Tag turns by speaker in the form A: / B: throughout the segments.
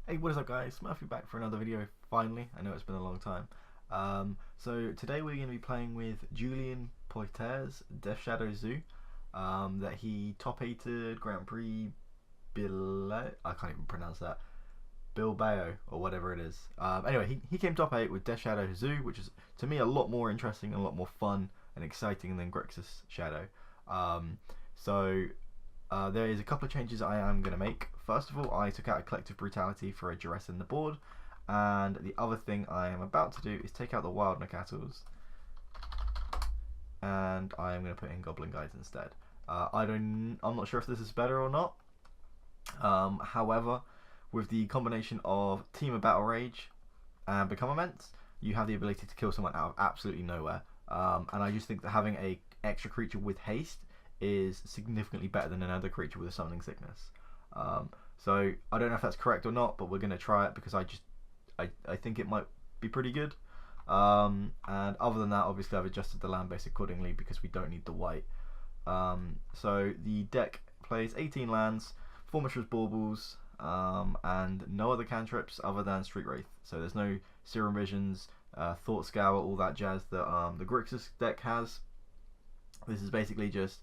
A: Hey, what is up guys? Murphy back for another video, finally. I know it's been a long time. So today we're going to be playing with Julien Poitier's Death Shadow Zoo that he top 8'd Grand Prix Bilbao, I can't even pronounce that, Bilbao or whatever it is. Anyway, he came top 8 with Death Shadow Zoo, which is to me a lot more interesting and a lot more fun and exciting than Grixis Shadow. There is a couple of changes I am going to make. First of all, I took out a Collective Brutality for a duress in the board, and the other thing I am about to do is take out the Wild Nakattles, and I am going to put in Goblin Guides instead. I'm not sure if this is better or not. However, with the combination of Team of Battle Rage and Become Immense, you have the ability to kill someone out of absolutely nowhere. And I just think that having a extra creature with haste is significantly better than another creature with a summoning sickness. So I don't know if that's correct or not, but we're going to try it because I think it might be pretty good. And other than that, obviously I've adjusted the land base accordingly because we don't need the white. So the deck plays 18 lands, 4 Mishra's Baubles, and no other cantrips other than Street Wraith. So there's no Serum Visions, Thought Scour, all that jazz that the Grixis deck has. This is basically just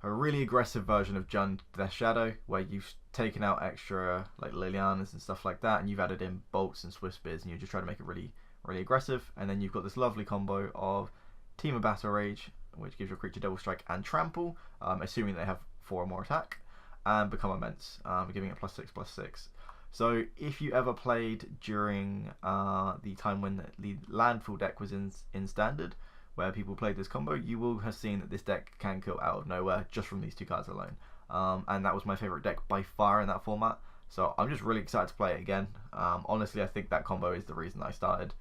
A: a really aggressive version of Jund Death Shadow, where you've taken out extra like Lilianas and stuff like that, and you've added in bolts and Swift Spears, and you're just trying to make it really, really aggressive. And then you've got this lovely combo of Team of Battle Rage, which gives your creature Double Strike and Trample, assuming they have 4 or more attack, and Become Immense, giving it +6/+6. So if you ever played during the time when the Landfall deck was in Standard, where people played this combo, you will have seen that this deck can kill out of nowhere just from these 2 cards alone. And that was my favourite deck by far in that format, so I'm just really excited to play it again. Honestly, I think that combo is the reason I started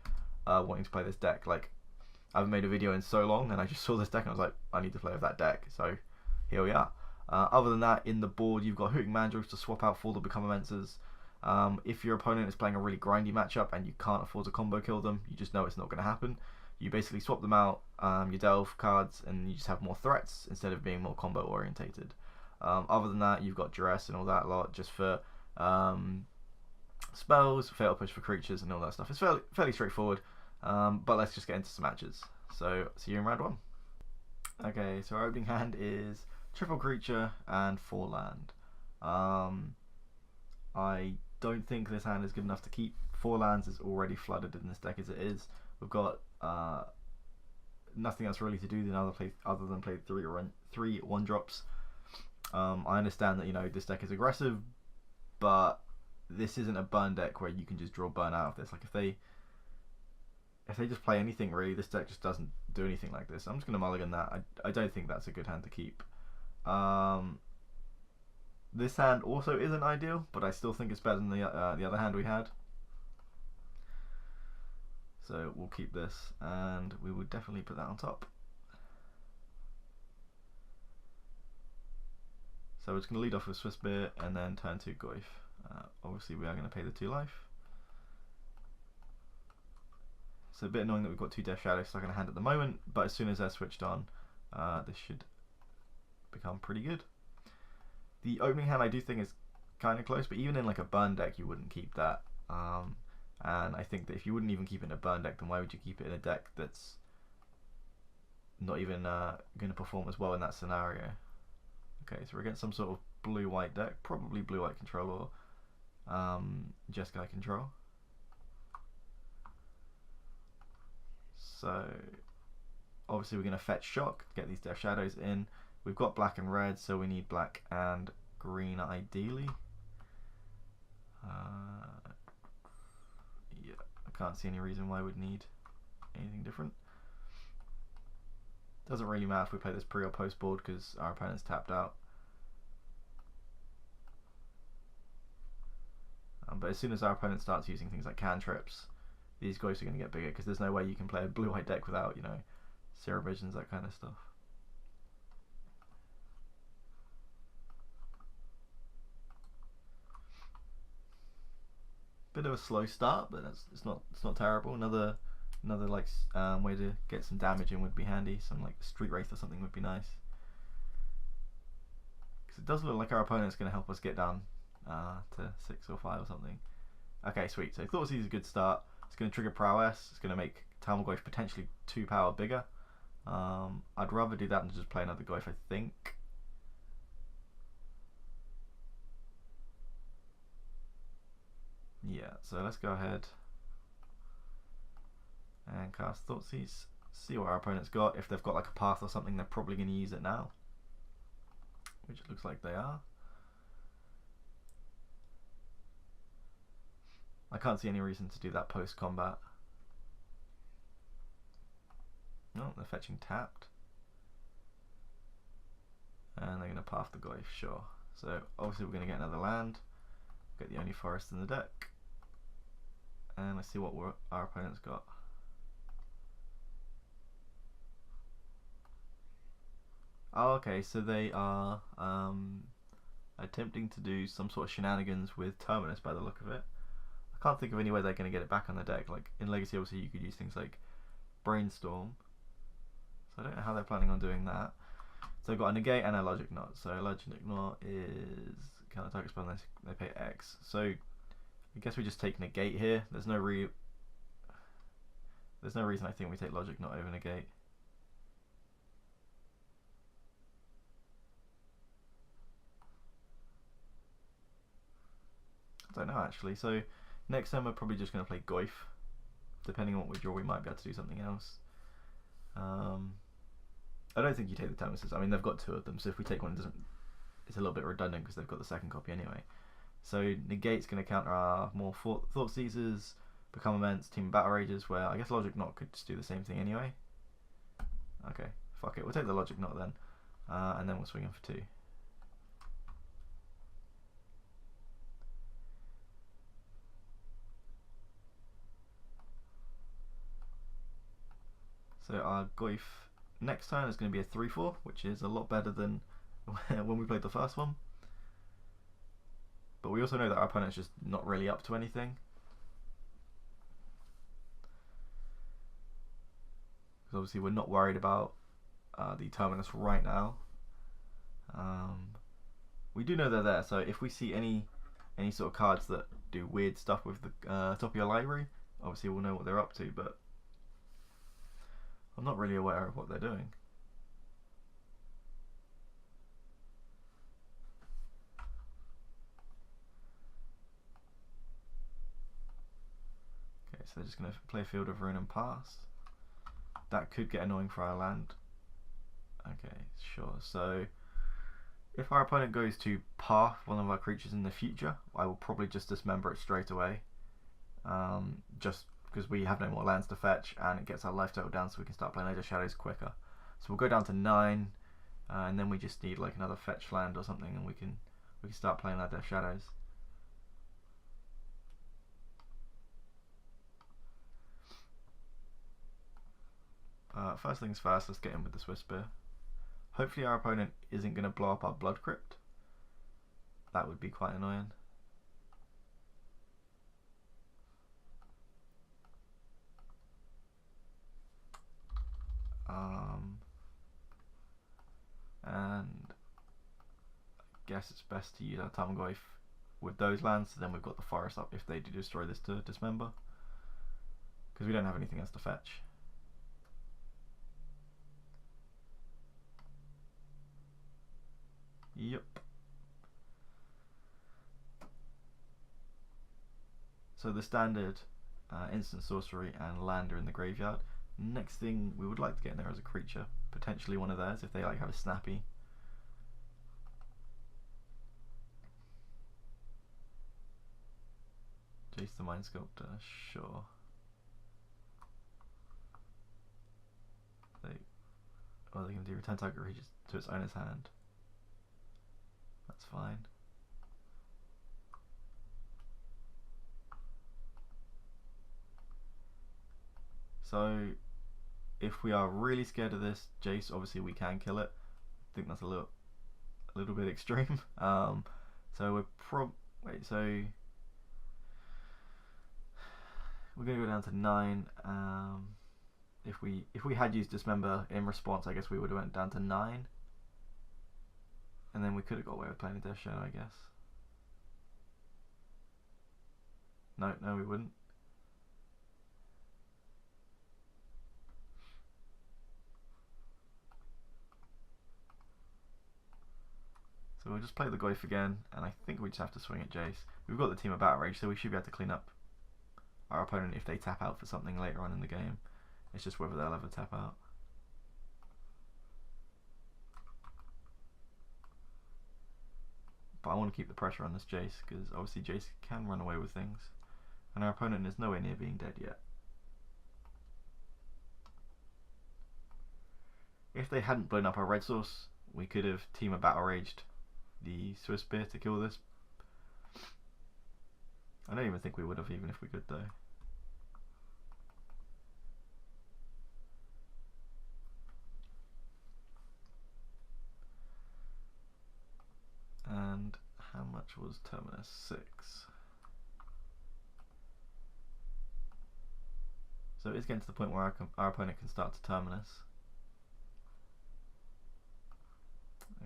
A: wanting to play this deck. Like, I haven't made a video in so long, and I just saw this deck and I was like, I need to play with that deck, so here we are. Other than that, in the board you've got Hooting Mandrills to swap out for the Become Immenses. If your opponent is playing a really grindy matchup and you can't afford to combo kill them, you just know it's not going to happen. You basically swap them out, your delve cards, and you just have more threats instead of being more combo orientated. Other than that, you've got duress and all that lot just for spells, fatal push for creatures, and all that stuff. It's fairly straightforward, but let's just get into some matches. So see you in round 1. Okay, so our opening hand is triple creature and 4 land. I don't think this hand is good enough to keep. 4 lands is already flooded in this deck as it is. We've got nothing else really to do other than play 3 1-drops. I understand that this deck is aggressive, but this isn't a burn deck where you can just draw burn out of this. Like if they just play anything really, this deck just doesn't do anything like this. I'm just gonna mulligan that. I don't think that's a good hand to keep. This hand also isn't ideal, but I still think it's better than the other hand we had. So we'll keep this, and we will definitely put that on top. So we're just going to lead off with Swiss Beer and then turn to Goyf. Obviously we are going to pay the 2 life. It's a bit annoying that we've got 2 Death Shadows stuck in a hand at the moment, but as soon as they're switched on, this should become pretty good. The opening hand I do think is kind of close, but even in like a burn deck you wouldn't keep that. And I think that if you wouldn't even keep it in a burn deck, then why would you keep it in a deck that's not even going to perform as well in that scenario? Okay, so we're against some sort of blue-white deck, probably blue-white control or Jeskai control. So obviously we're going to fetch shock to get these Death Shadows in. We've got black and red, so we need black and green ideally. Yeah, I can't see any reason why we'd need anything different. Doesn't really matter if we play this pre or post board because our opponent's tapped out. But as soon as our opponent starts using things like cantrips, these guys are going to get bigger because there's no way you can play a blue-white deck without, Serum Visions, that kind of stuff. Bit of a slow start, but it's not terrible. Another like way to get some damage in would be handy. Some like Street Wraith or something would be nice. Because it does look like our opponent's going to help us get down to 6 or 5 or something. Okay, sweet. So Thoughtseize is a good start. It's going to trigger prowess. It's going to make Tarmogoyf potentially 2 power bigger. I'd rather do that than just play another Goyf, I think. Yeah, so let's go ahead and cast Thoughtseize. See what our opponent's got. If they've got like a path or something, they're probably going to use it now, which it looks like they are. I can't see any reason to do that post-combat. No, they're fetching tapped. And they're going to path the Goyf, sure. So obviously we're going to get another land. Get the only forest in the deck. And let's see what our opponent's got. Oh, okay, so they are attempting to do some sort of shenanigans with Terminus by the look of it. I can't think of any way they're going to get it back on the deck. Like in Legacy, obviously you could use things like Brainstorm. So I don't know how they're planning on doing that. So they've got a negate and a logic knot. So logic knot is kind of target spell unless they pay X. So I guess we just take negate here. There's no reason I think we take logic knot over negate. I don't know actually. So next time we're probably just going to play Goyf. Depending on what we draw, we might be able to do something else. I don't think you take the Terminuses. I mean, they've got 2 of them, so if we take one, it's a little bit redundant because they've got the second copy anyway. So negate's going to counter our more Thoughtseizers, Become Immense, Team of Battle Rages, where I guess Logic Knot could just do the same thing anyway. Okay, fuck it, we'll take the Logic Knot then, and then we'll swing in for 2. So our Goyf next turn is going to be a 3/4, which is a lot better than when we played the first one. But we also know that our opponent's just not really up to anything. Because obviously we're not worried about the Terminus right now. We do know they're there, so if we see any sort of cards that do weird stuff with the top of your library, obviously we'll know what they're up to, but I'm not really aware of what they're doing. Okay, so they're just going to play Field of Ruin and pass. That could get annoying for our land. Okay, sure. So if our opponent goes to path one of our creatures in the future, I will probably just dismember it straight away. Just because we have no more lands to fetch, and it gets our life total down so we can start playing Age of Shadows quicker. So we'll go down to 9, and then we just need like another fetch land or something, and we can start playing Age of Shadows. First things first, let's get in with the Swiss Spear. Hopefully our opponent isn't going to blow up our Blood Crypt. That would be quite annoying. And I guess it's best to use our Tarmogoyf with those lands, so then we've got the forest up if they do destroy this to dismember, because we don't have anything else to fetch. Yep. So the standard instant sorcery and land are in the graveyard. Next thing we would like to get in there as a creature, potentially one of theirs if they like have a snappy. Jace the Mind Sculptor, sure. They can do return target creature to its owner's hand. That's fine. So if we are really scared of this Jace, obviously we can kill it. I think that's a little bit extreme. So we're we're gonna go down to 9. If we had used Dismember in response, I guess we would have went down to 9, and then we could have got away with playing a Death Shadow, I guess. No, no, we wouldn't. So we'll just play the Goyf again, and I think we just have to swing at Jace. We've got the team of Battle Rage, so we should be able to clean up our opponent if they tap out for something later on in the game. It's just whether they'll ever tap out. But I want to keep the pressure on this Jace, because obviously Jace can run away with things. And our opponent is nowhere near being dead yet. If they hadn't blown up our red source, we could have team of Battle Raged the Swiss Spear to kill this. I don't even think we would have, even if we could though. And how much was Terminus? 6. So it's getting to the point where our opponent can start to Terminus.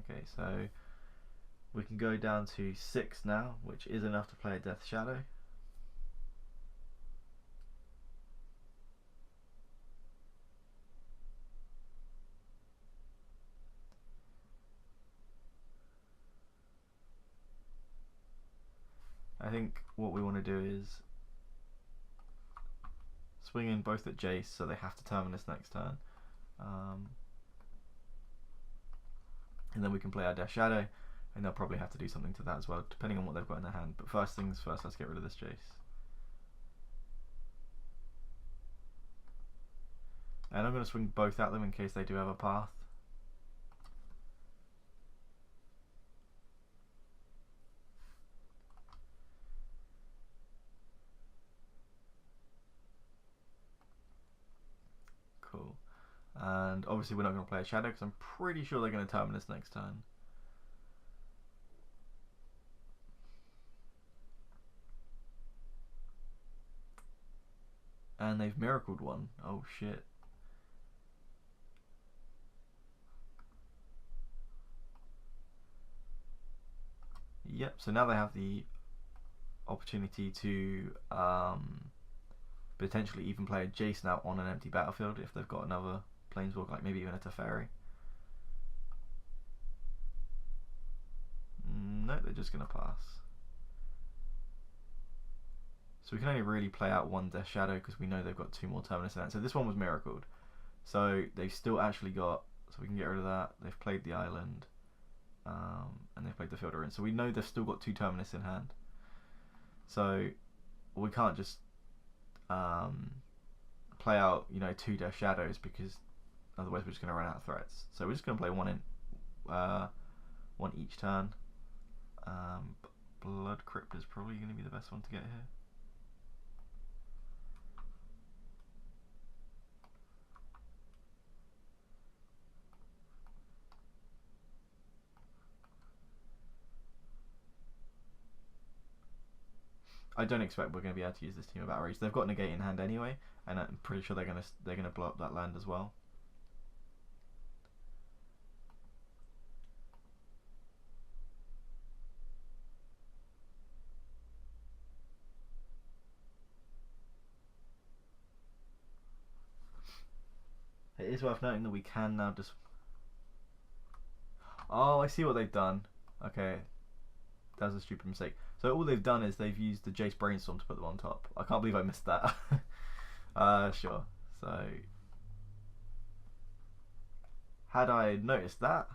A: Okay, so we can go down to 6 now, which is enough to play a Death Shadow. I think what we want to do is swing in both at Jace, so they have to Terminus next turn. And then we can play our Death Shadow, and they'll probably have to do something to that as well, depending on what they've got in their hand. But first things first, let's get rid of this Jace. And I'm going to swing both at them in case they do have a path. Cool. And obviously we're not going to play a Shadow because I'm pretty sure they're going to Terminus next turn. And they've miracled one. Oh shit. Yep, so now they have the opportunity to potentially even play a Jace now on an empty battlefield if they've got another Planeswalker, like maybe even a Teferi. No, they're just going to pass. So we can only really play out one Death Shadow because we know they've got 2 more Terminus in that. So this one was miracled. So they've still actually got, so we can get rid of that. They've played the island. And they've played the Fielder in. So we know they've still got 2 Terminus in hand. So we can't just play out, you know, 2 Death Shadows because otherwise we're just going to run out of threats. So we're just going to play one each turn. Blood Crypt is probably going to be the best one to get here. I don't expect we're going to be able to use this team of Battle Rage. They've got Negate in hand anyway, and I'm pretty sure they're going to blow up that land as well. It is worth noting that we can now just... Oh, I see what they've done. Okay, that was a stupid mistake. So all they've done is they've used the Jace Brainstorm to put them on top. I can't believe I missed that. Sure. So had I noticed that,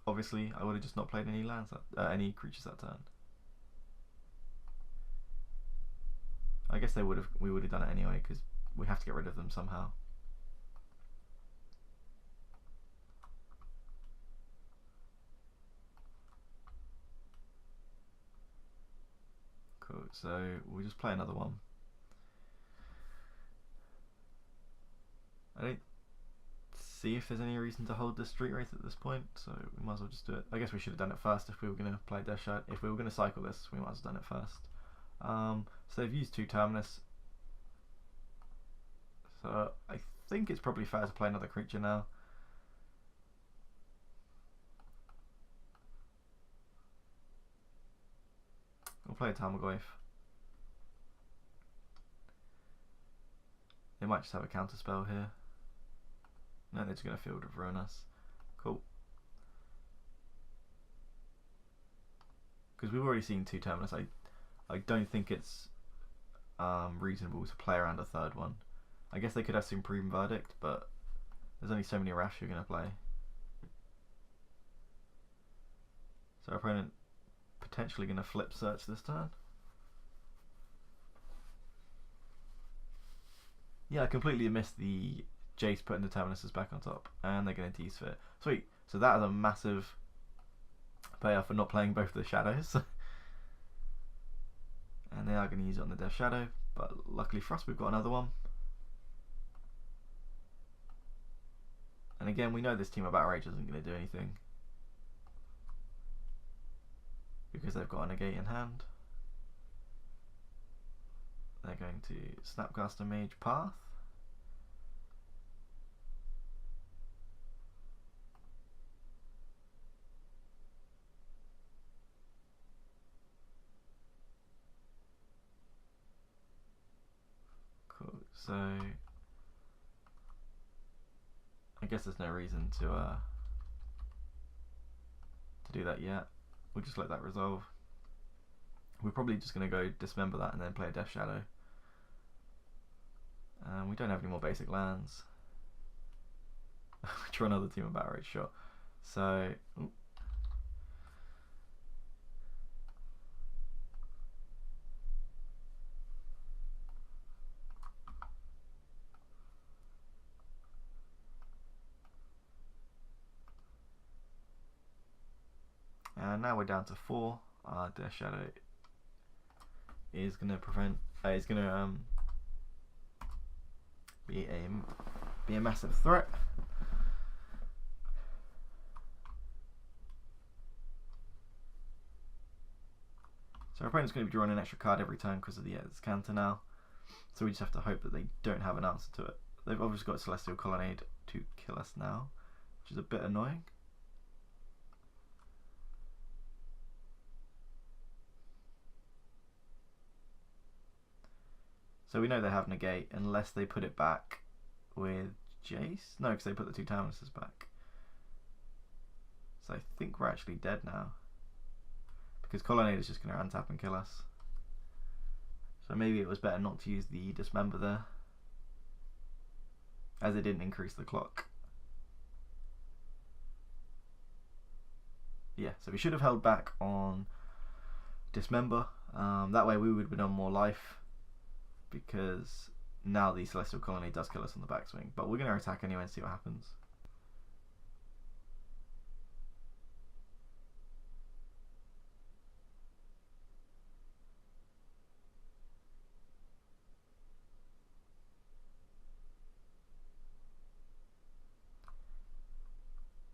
A: obviously I would have just not played any lands, any creatures that turn. I guess we would have done it anyway because we have to get rid of them somehow. Cool, so we'll just play another one. I don't see if there's any reason to hold the Street Wraith at this point, so we might as well just do it. I guess we should have done it first if we were going to play Death Shadow. If we were going to cycle this, we might as well have done it first. So they've used 2 Terminus. So I think it's probably fair to play another creature now. We'll play a Tarmogoyf. They might just have a counter spell here. No, they're just going to field with ruin us. Cool. Because we've already seen 2 Terminus. I don't think it's reasonable to play around a 3rd one. I guess they could have Supreme Verdict, but there's only so many Wraths you're going to play. So our opponent potentially going to flip search this turn. Yeah, I completely missed the Jace putting the Terminuses back on top, and they're going to T-Sphere. Sweet. So that is a massive payoff for not playing both the Shadows. And they are going to use it on the Death Shadow, but luckily for us we've got another one. And again, we know this team of Battle Rage isn't going to do anything, because they've got a negate in hand. They're going to Snapcaster Mage Path. Cool. So I guess there's no reason to do that yet. We'll just let that resolve. We're probably just going to go dismember that and then play a Death Shadow. We don't have any more basic lands. Draw another team of Battle Rage, sure. So, ooh. And now we're down to 4. Death Shadow is going to prevent. Is going to be a massive threat. So our opponent's going to be drawing an extra card every turn because of the counter now. So we just have to hope that they don't have an answer to it. They've obviously got Celestial Colonnade to kill us now, which is a bit annoying. So we know they have negate unless they put it back with Jace. No, because they put the 2 Terminuses back. So I think we're actually dead now, because Colonnade is just going to untap and kill us. So maybe it was better not to use the Dismember there, as it didn't increase the clock. Yeah, so we should have held back on Dismember. That way we would have been on more life, because now the Celestial Colony does kill us on the backswing. But we're going to attack anyway and see what happens.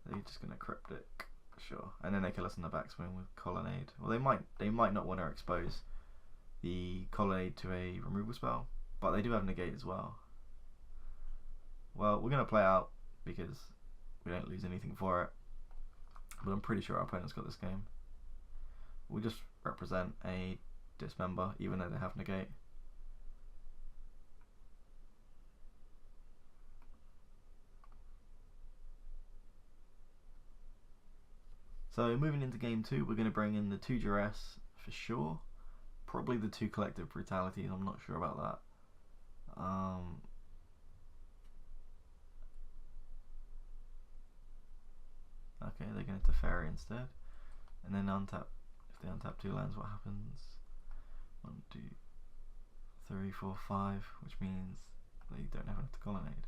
A: They're just going to Cryptic, sure, and then they kill us on the backswing with Colonnade. Well, they might not want to expose the Colonnade to a removal spell, but they do have negate as well. Well, we're going to play out because we don't lose anything for it, but I'm pretty sure our opponent's got this game. We'll just represent a Dismember even though they have negate. So moving into game 2, we're going to bring in the 2 Duress for sure. Probably the 2 Collective Brutalities, I'm not sure about that. Okay, they're going to Teferi instead. And then untap. If they untap 2 lands, what happens? 1, 2, 3, 4, 5, which means they don't have enough to Colonnade.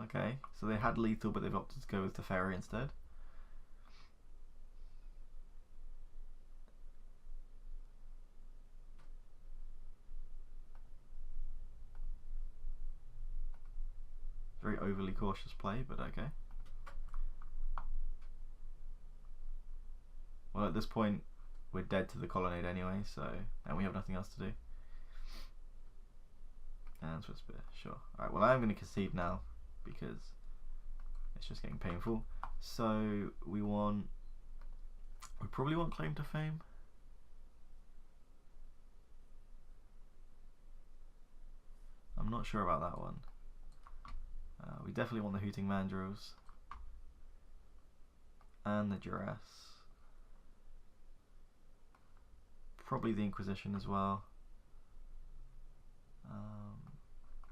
A: Okay, so they had lethal, but they've opted to go with Teferi instead. Very overly cautious play, but okay. Well, at this point, we're dead to the Colonnade anyway, so, and we have nothing else to do. And Swift Spear, sure. Alright, well I am going to concede now, because it's just getting painful. So we want We probably want claim to fame. I'm not sure about that one. We definitely want the Hooting Mandrills and the Duress. Probably the Inquisition as well.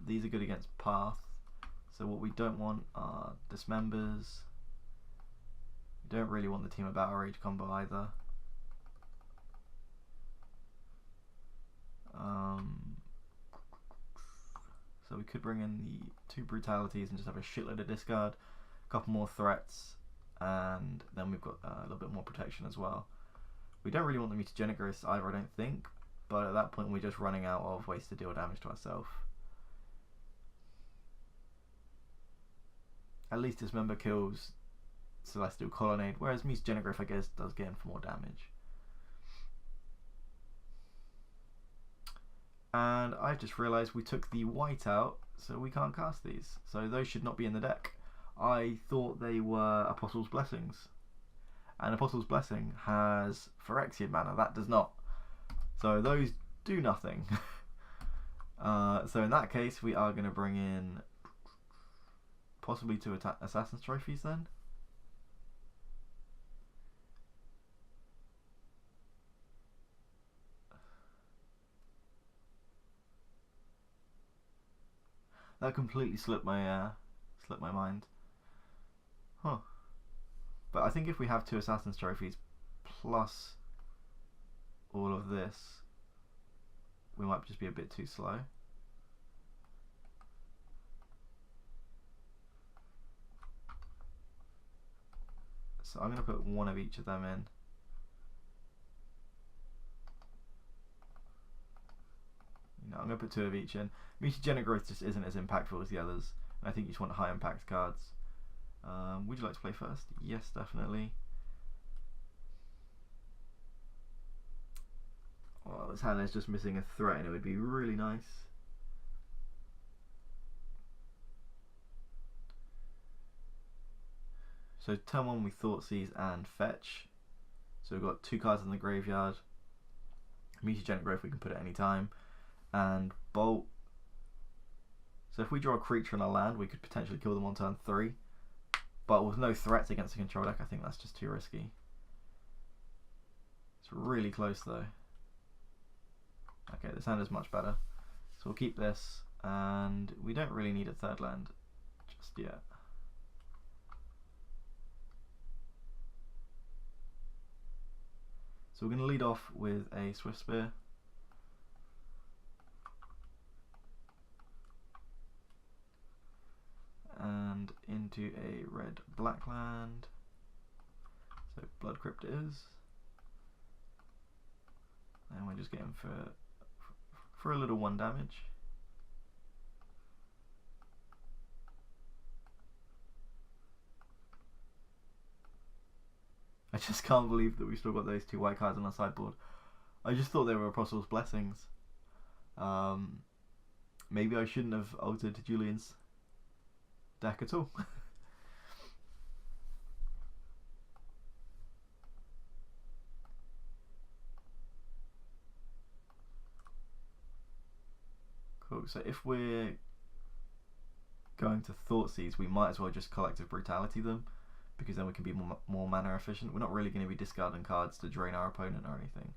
A: These are good against Path. So what we don't want are Dismembers. We don't really want the Team of Battle Rage combo either. So we could bring in the 2 Brutalities and just have a shitload of discard, a couple more threats, and then we've got a little bit more protection as well. We don't really want the Mutagenic Growths either, I don't think, but at that point we're just running out of ways to deal damage to ourselves. At least Dismember kills Celestial Colonnade, whereas Mutagenic Growth, I guess, does get in for more damage. And I just realised we took the white out, so we can't cast these. So those should not be in the deck. I thought they were Apostle's Blessings. And Apostle's Blessing has Phyrexian mana, that does not. So those do nothing. So in that case, we are going to bring in possibly 2 Assassin's Trophies then. That completely slipped my mind. Huh. But I think if we have 2 Assassin's Trophies plus all of this, we might just be a bit too slow. So I'm going to put 1 of each of them in. No, I'm going to put 2 of each in. Mutagenic Growth just isn't as impactful as the others. And I think you just want high impact cards. Would you like to play first? Yes, definitely. Oh, this hand is just missing a threat and it would be really nice. So turn 1 we Thoughtseize and Fetch. So we've got 2 cards in the graveyard. Mutagenic Growth we can put at any time. And Bolt. So if we draw a creature on our land, we could potentially kill them on turn 3. But with no threats against a control deck, I think that's just too risky. It's really close though. Okay, this hand is much better. So we'll keep this, and we don't really need a 3rd land just yet. So we're going to lead off with a Swift Spear. And into a red-black land. So Blood Crypt it is. And we're just getting for a little 1 damage. I just can't believe that we've still got those 2 white cards on our sideboard. I just thought they were Apostle's Blessings. Maybe I shouldn't have altered Julien's deck at all. Cool, so if we're going to Thoughtseize, we might as well just Collective Brutality them, because then we can be more mana efficient. We're not really going to be discarding cards to drain our opponent or anything.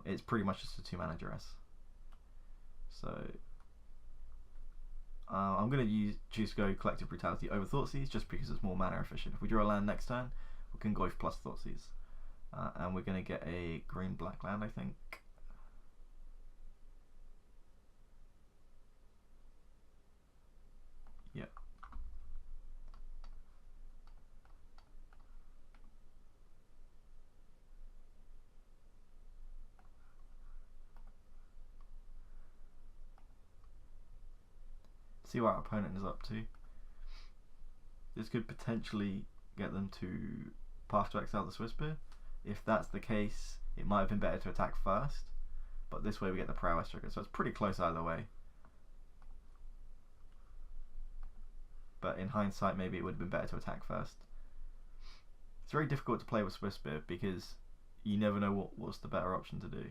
A: It's pretty much just a 2 mana Duress. So I'm going to choose to go Collective Brutality over Thoughtseize just because it's more mana efficient. If we draw a land next turn, we can go plus Thoughtseize. And we're going to get a green-black land, I think. Yeah. See what our opponent is up to. This could potentially get them to Path to Exile the Swiss Spear. If that's the case, it might have been better to attack first, but this way we get the prowess trigger, so it's pretty close either way. But in hindsight, maybe it would have been better to attack first. It's very difficult to play with Swiss Spear because you never know what's the better option to do.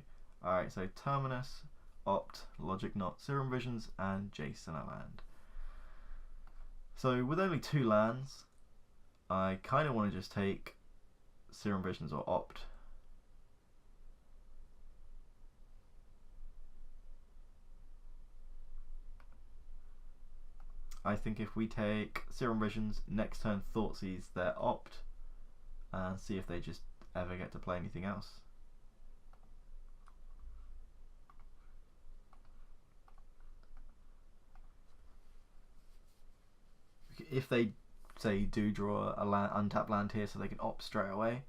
A: Alright, so Terminus, Opt, Logic Knot, Serum Visions, and Jace in our land. So with only 2 lands, I kind of want to just take Serum Visions or Opt. I think if we take Serum Visions, next turn Thoughtseize their Opt, and see if they just ever get to play anything else. If they say do draw a land, untapped land here so they can Opt straight away,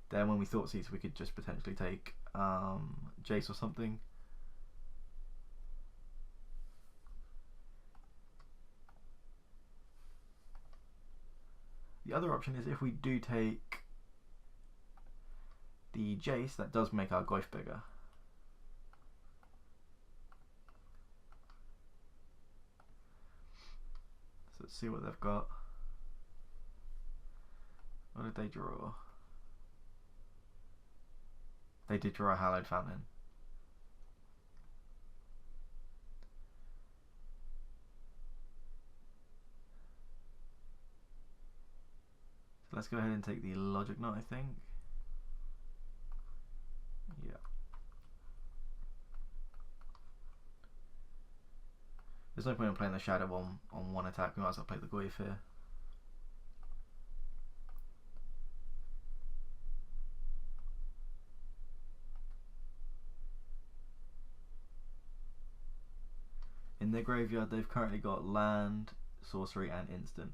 A: then when we Thoughtseize we could just potentially take Jace or something. The other option is if we do take the Jace, that does make our Goyf bigger. So let's see what they've got. What did they draw? They did draw a Hallowed Fountain. So let's go ahead and take the Logic Knot, I think. Yeah. There's no point in playing the Shadow on one attack. We might as well play the Goyf here. In their graveyard, they've currently got land, sorcery, and instant.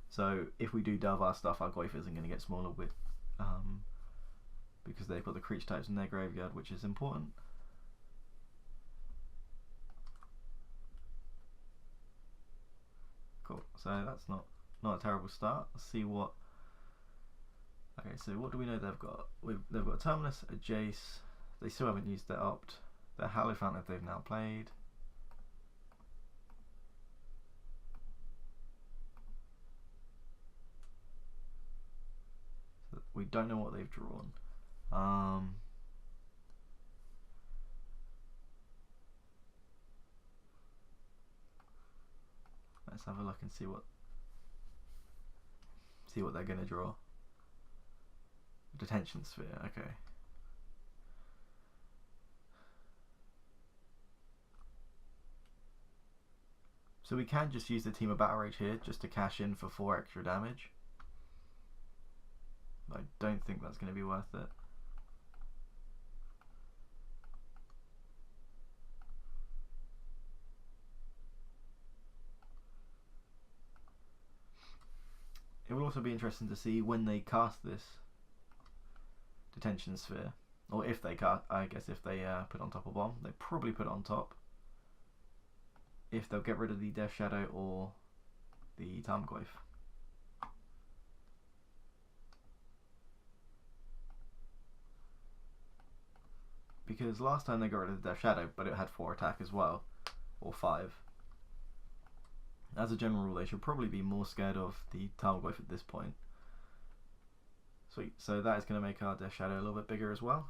A: So if we do dove our stuff, our Goyf isn't going to get smaller with because they've got the creature types in their graveyard, which is important. Cool. So that's not a terrible start. Let's see what. Okay, so what do we know they've got? They've got a Terminus, a Jace. They still haven't used their Opt. Their Hallowed Fountain they've now played. So we don't know what they've drawn. Let's have a look and see what they're going to draw. Detention Sphere, okay. So we can just use the Team of Battle Rage here just to cash in for 4 extra damage. I don't think that's going to be worth it. It will also be interesting to see when they cast this Detention Sphere, or if they cast. I guess if they put on top a bomb, they probably put it on top. If they'll get rid of the Death Shadow or the Tarmogoyf. Because last time they got rid of the Death Shadow, but it had 4 attack as well, or 5. As a general rule, they should probably be more scared of the Tarmogoyf at this point. Sweet, so that is going to make our Death Shadow a little bit bigger as well.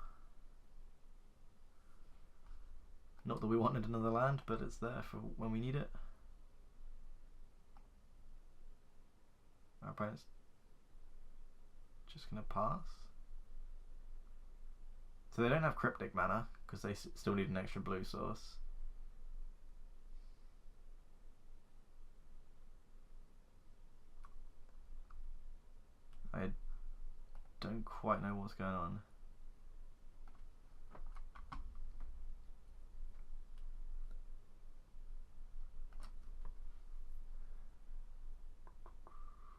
A: Not that we wanted another land, but it's there for when we need it. Our opponent's just going to pass. So they don't have Cryptic mana, because they still need an extra blue source. I don't quite know what's going on.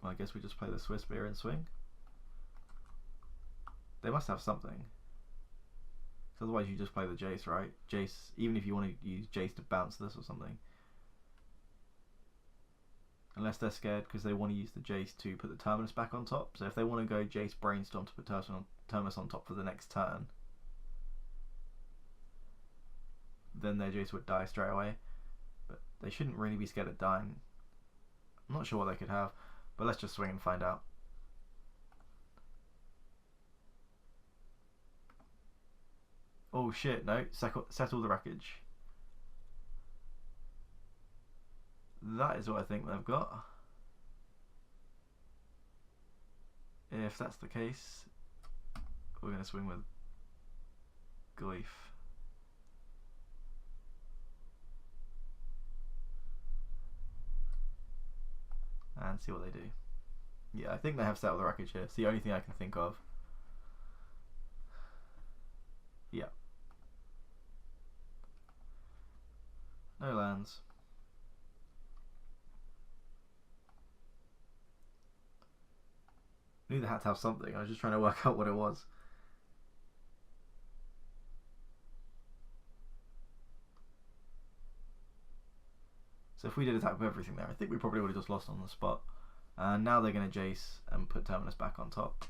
A: Well, I guess we just play the Swiss Beer and swing. They must have something. Otherwise you just play the Jace, right? Jace, even if you want to use Jace to bounce this or something. Unless they're scared because they want to use the Jace to put the Terminus back on top. So if they want to go Jace Brainstorm to put Terminus on top for the next turn, then their Jace would die straight away. But they shouldn't really be scared of dying. I'm not sure what they could have, but let's just swing and find out. Oh shit, no. Settle the wreckage. That is what I think they've got. If that's the case, we're going to swing with Goif. And see what they do. Yeah, I think they have settled the wreckage here. It's the only thing I can think of. Yeah. No lands. I knew they had to have something. I was just trying to work out what it was. So if we did attack with everything there, I think we probably would have just lost on the spot. And now they're going to Jace and put Terminus back on top.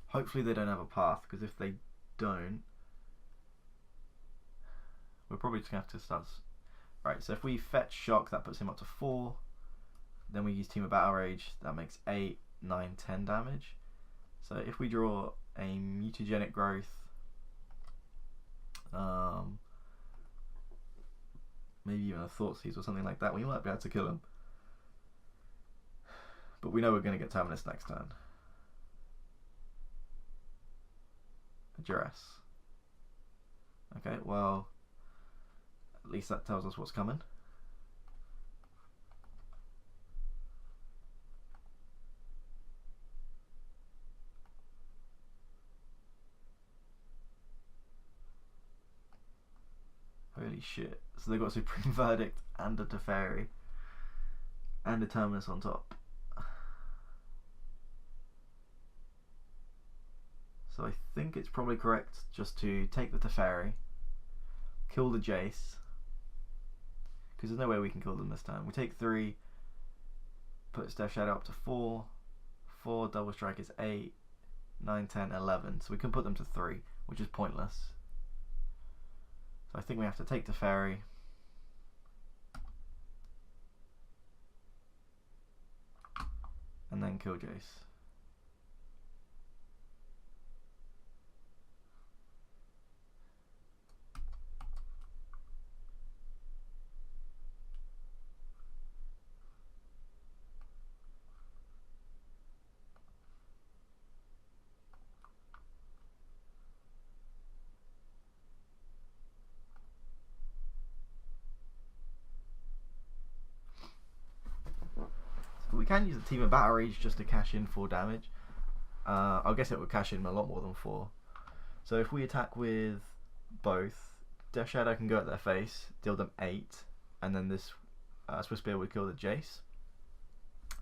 A: Hopefully they don't have a path, because if they don't, we're probably just going to have to start... Right, so if we fetch Shock, that puts him up to 4. Then we use Team of Battle Rage, that makes 8, 9, 10 damage. So if we draw a Mutagenic Growth, maybe even a Thought Seize or something like that, we might be able to kill him. But we know we're going to get Terminus next turn. A Duress. Okay, well, at least that tells us what's coming. Holy shit. So they got Supreme Verdict and a Teferi and a Terminus on top. So I think it's probably correct just to take the Teferi, kill the Jace, because there's no way we can kill them this time. We take 3, put Death Shadow up to 4, 4 double strike is 8, 9, 10, 11, so we can put them to 3, which is pointless. So I think we have to take the Teferi, and then kill Jace. We can use the Team of Battle Rage just to cash in 4 damage. I guess it would cash in a lot more than 4. So if we attack with both, Death Shadow can go at their face, deal them 8, and then this Swiss Spear would kill the Jace,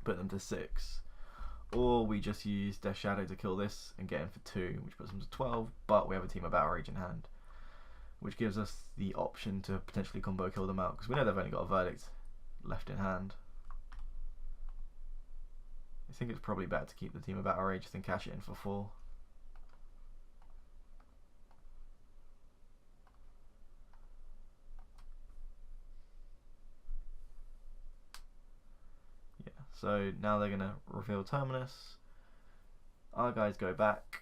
A: put them to 6. Or we just use Death Shadow to kill this and get in for 2, which puts them to 12, but we have a Team of Battle Rage in hand, which gives us the option to potentially combo kill them out, because we know they've only got a Verdict left in hand. I think it's probably better to keep the Team of Battle Rage than cash it in for 4. Yeah, so now they're going to reveal Terminus. Our guys go back.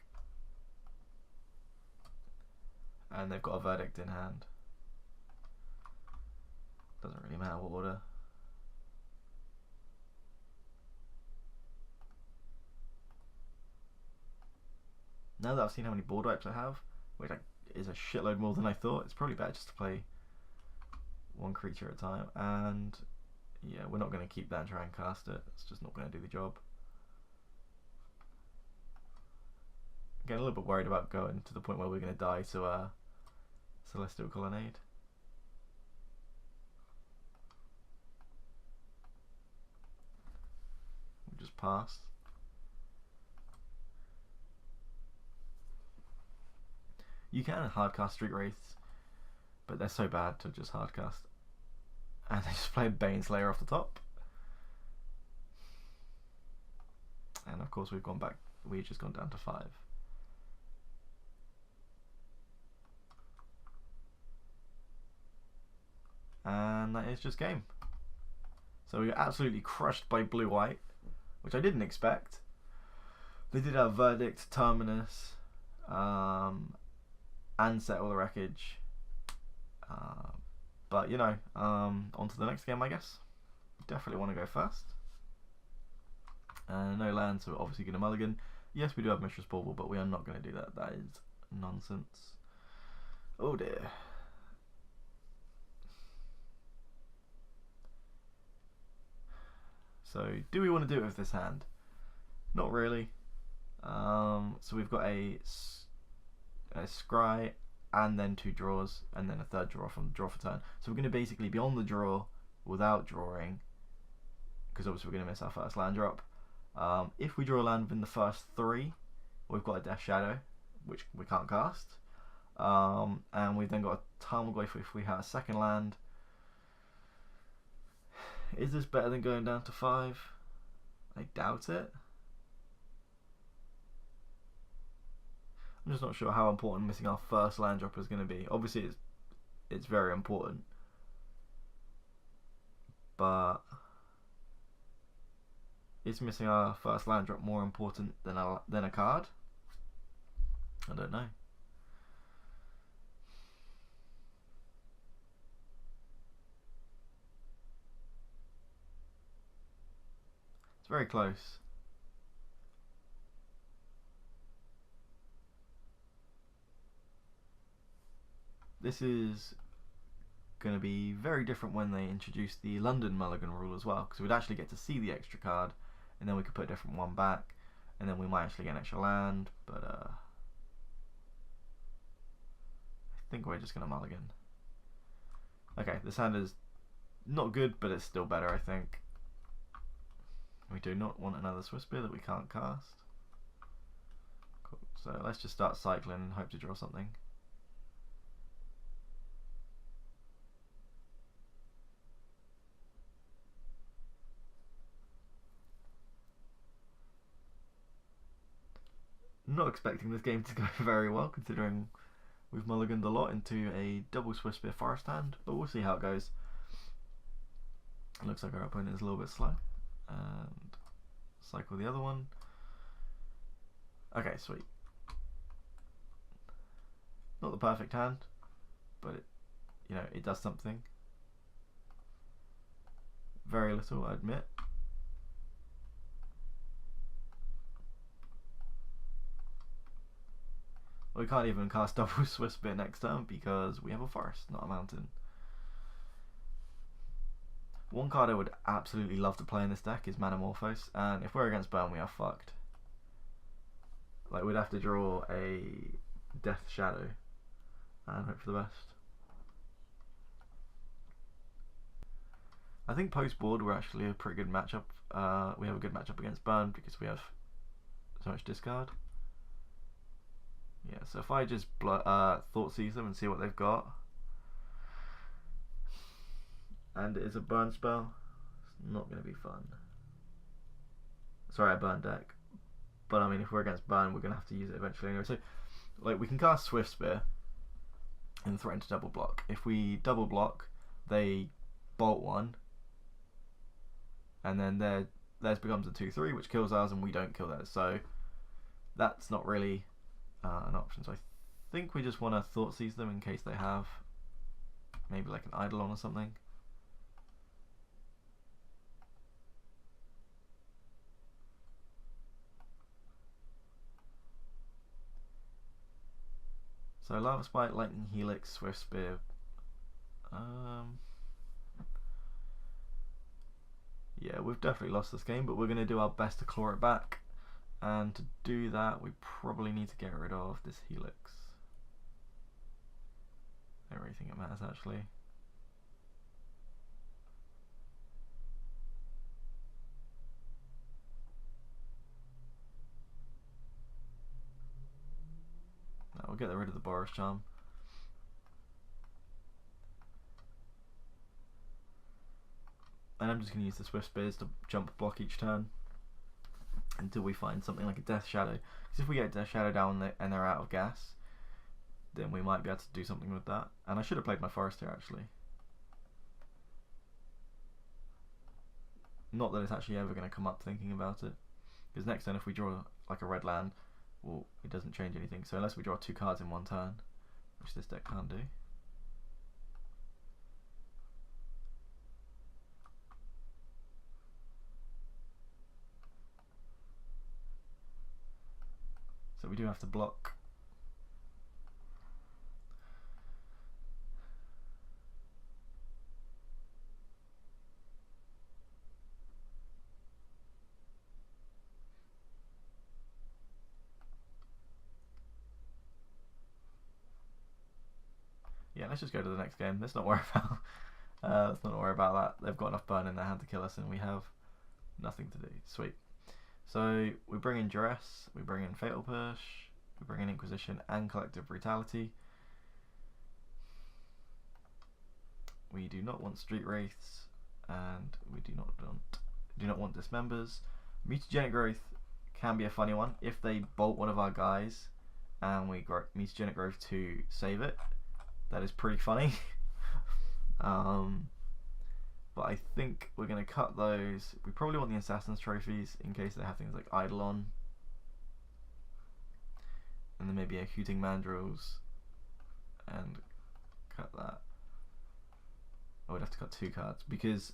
A: And they've got a Verdict in hand. Doesn't really matter what order. Now that I've seen how many board wipes I have, which is a shitload more than I thought, it's probably better just to play 1 creature at a time. And yeah, we're not going to keep that and try and cast it. It's just not going to do the job. I'm getting a little bit worried about going to the point where we're going to die to Celestial Colonnade. We'll just pass. You can hardcast Street Wraiths, but they're so bad to just hardcast. And they just play Baneslayer off the top. And of course we've just gone down to 5. And that is just game. So we got absolutely crushed by blue-white, which I didn't expect. They did have Verdict, Terminus, and Settle the Wreckage. But, you know, on to the next game, I guess. Definitely want to go first. No land, so we're obviously going to mulligan. Yes, we do have Mistress Bauble, but we are not going to do that. That is nonsense. Oh dear. So, do we want to do it with this hand? Not really. So we've got a scry, and then 2 draws, and then a 3rd draw from the draw for turn. So we're going to basically be on the draw without drawing, because obviously we're going to miss our first land drop. If we draw a land within the first 3, we've got a Death Shadow, which we can't cast. And we've then got a Tarmogoyf if we have a second land. Is this better than going down to 5? I doubt it. I'm just not sure how important missing our first land drop is going to be. Obviously it's very important. But is missing our first land drop more important than a card? I don't know. It's very close. This is going to be very different when they introduce the London Mulligan rule as well, because we'd actually get to see the extra card, and then we could put a different one back, and then we might actually get an extra land, but I think we're just going to mulligan. Okay, this hand is not good, but it's still better, I think. We do not want another Swiss Spear that we can't cast. Cool. So let's just start cycling and hope to draw something. Not expecting this game to go very well, considering we've mulliganed a lot into a double Swiss Spear Forest hand, but we'll see how it goes. It looks like our opponent is a little bit slow. And cycle the other one. Okay, sweet. Not the perfect hand, but it, you know, it does something. Very little, I admit. We can't even cast double Swiss Spear next turn because we have a forest, not a mountain. One card I would absolutely love to play in this deck is Manamorphose, and if we're against burn, we are fucked. Like, we'd have to draw a Death Shadow and hope for the best. I think post board we're actually a pretty good matchup. We have a good matchup against burn because we have so much discard. Yeah, so if I just Thoughtseize them and see what they've got, and it is a burn spell, it's not going to be fun. Sorry, a burn deck, but I mean, if we're against burn, we're going to have to use it eventually anyway. So, like, we can cast Swift Spear and threaten to double block. If we double block, they bolt one, and then theirs becomes a 2/3, which kills ours, and we don't kill theirs. So that's not really an option. So I think we just want to Thoughtseize them in case they have maybe like an Eidolon or something. So Lava Spike, Lightning Helix, Swift Spear. Yeah, we've definitely lost this game, but we're going to do our best to claw it back. And to do that, we probably need to get rid of this Helix. I don't really think it matters, actually. No, we'll get rid of the Boros Charm. And I'm just going to use the Swift Spears to jump block each turn until we find something like a Death Shadow. Because if we get Death Shadow down and they're out of gas, then we might be able to do something with that. And I should have played my Forest here, actually. Not that it's actually ever going to come up thinking about it. Because next turn if we draw like a red land, well, it doesn't change anything. So unless we draw 2 cards in one turn, which this deck can't do. So we do have to block. Yeah, let's just go to the next game. Let's not worry about let's not worry about that. They've got enough burn in their hand to kill us, and we have nothing to do. Sweet. So we bring in Duress, we bring in Fatal Push, we bring in Inquisition and Collective Brutality. We do not want Street Wraiths, and we do not want Dismembers. Mutagenic Growth can be a funny one if they bolt one of our guys, and we Mutagenic Growth to save it. That is pretty funny. But I think we're going to cut those. We probably want the Assassin's Trophies in case they have things like Eidolon. And then maybe a Hooting Mandrills. And cut that. I would have to cut 2 cards because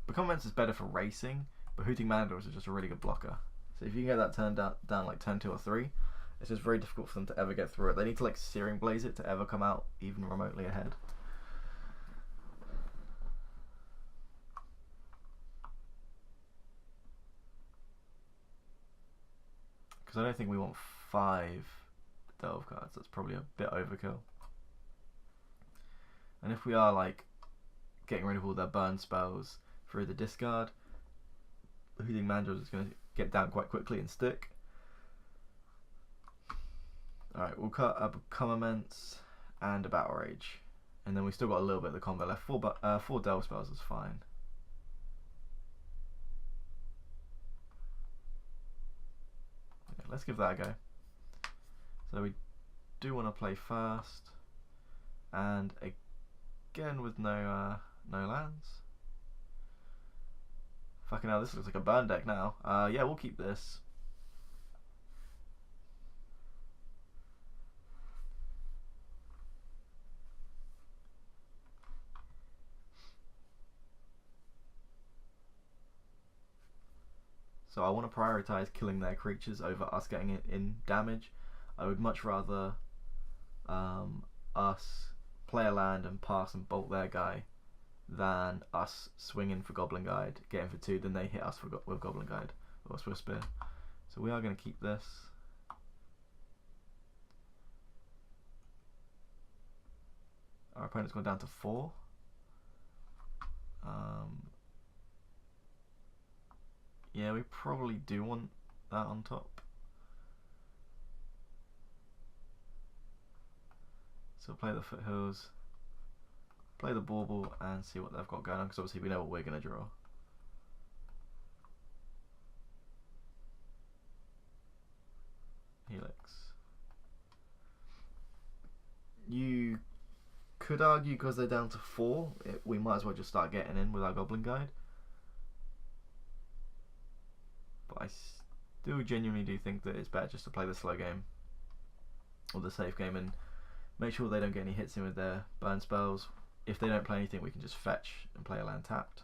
A: Become Immense is better for racing, but Hooting Mandrills is just a really good blocker. So if you can get that turned down like turn 2 or 3, it's just very difficult for them to ever get through it. They need to like Searing Blaze it to ever come out even remotely ahead. Because I don't think we want 5 Delve cards. That's probably a bit overkill. And if we are like getting rid of all their burn spells through the discard, the Hooting Mandrills is going to get down quite quickly and stick. Alright, we'll cut a Become Immense and a Battle Rage. And then we still got a little bit of the combo left. 4 Delve spells is fine. Okay, let's give that a go. So we do want to play first. And again with no lands. Fucking hell, this looks like a burn deck now. Yeah, we'll keep this. So I want to prioritize killing their creatures over us getting it in damage. I would much rather us play a land and pass and bolt their guy than us swinging for Goblin Guide, getting for 2, then they hit us with Goblin Guide or Swift Spear. So we are going to keep this. Our opponent's gone down to 4. Yeah, we probably do want that on top. So play the Foothills, play the Bauble, and see what they've got going on, because obviously we know what we're going to draw. Helix. You could argue because they're down to 4, we might as well just start getting in with our Goblin Guide. But I still genuinely do think that it's better just to play the slow game or the safe game and make sure they don't get any hits in with their burn spells. If they don't play anything, we can just fetch and play a land tapped.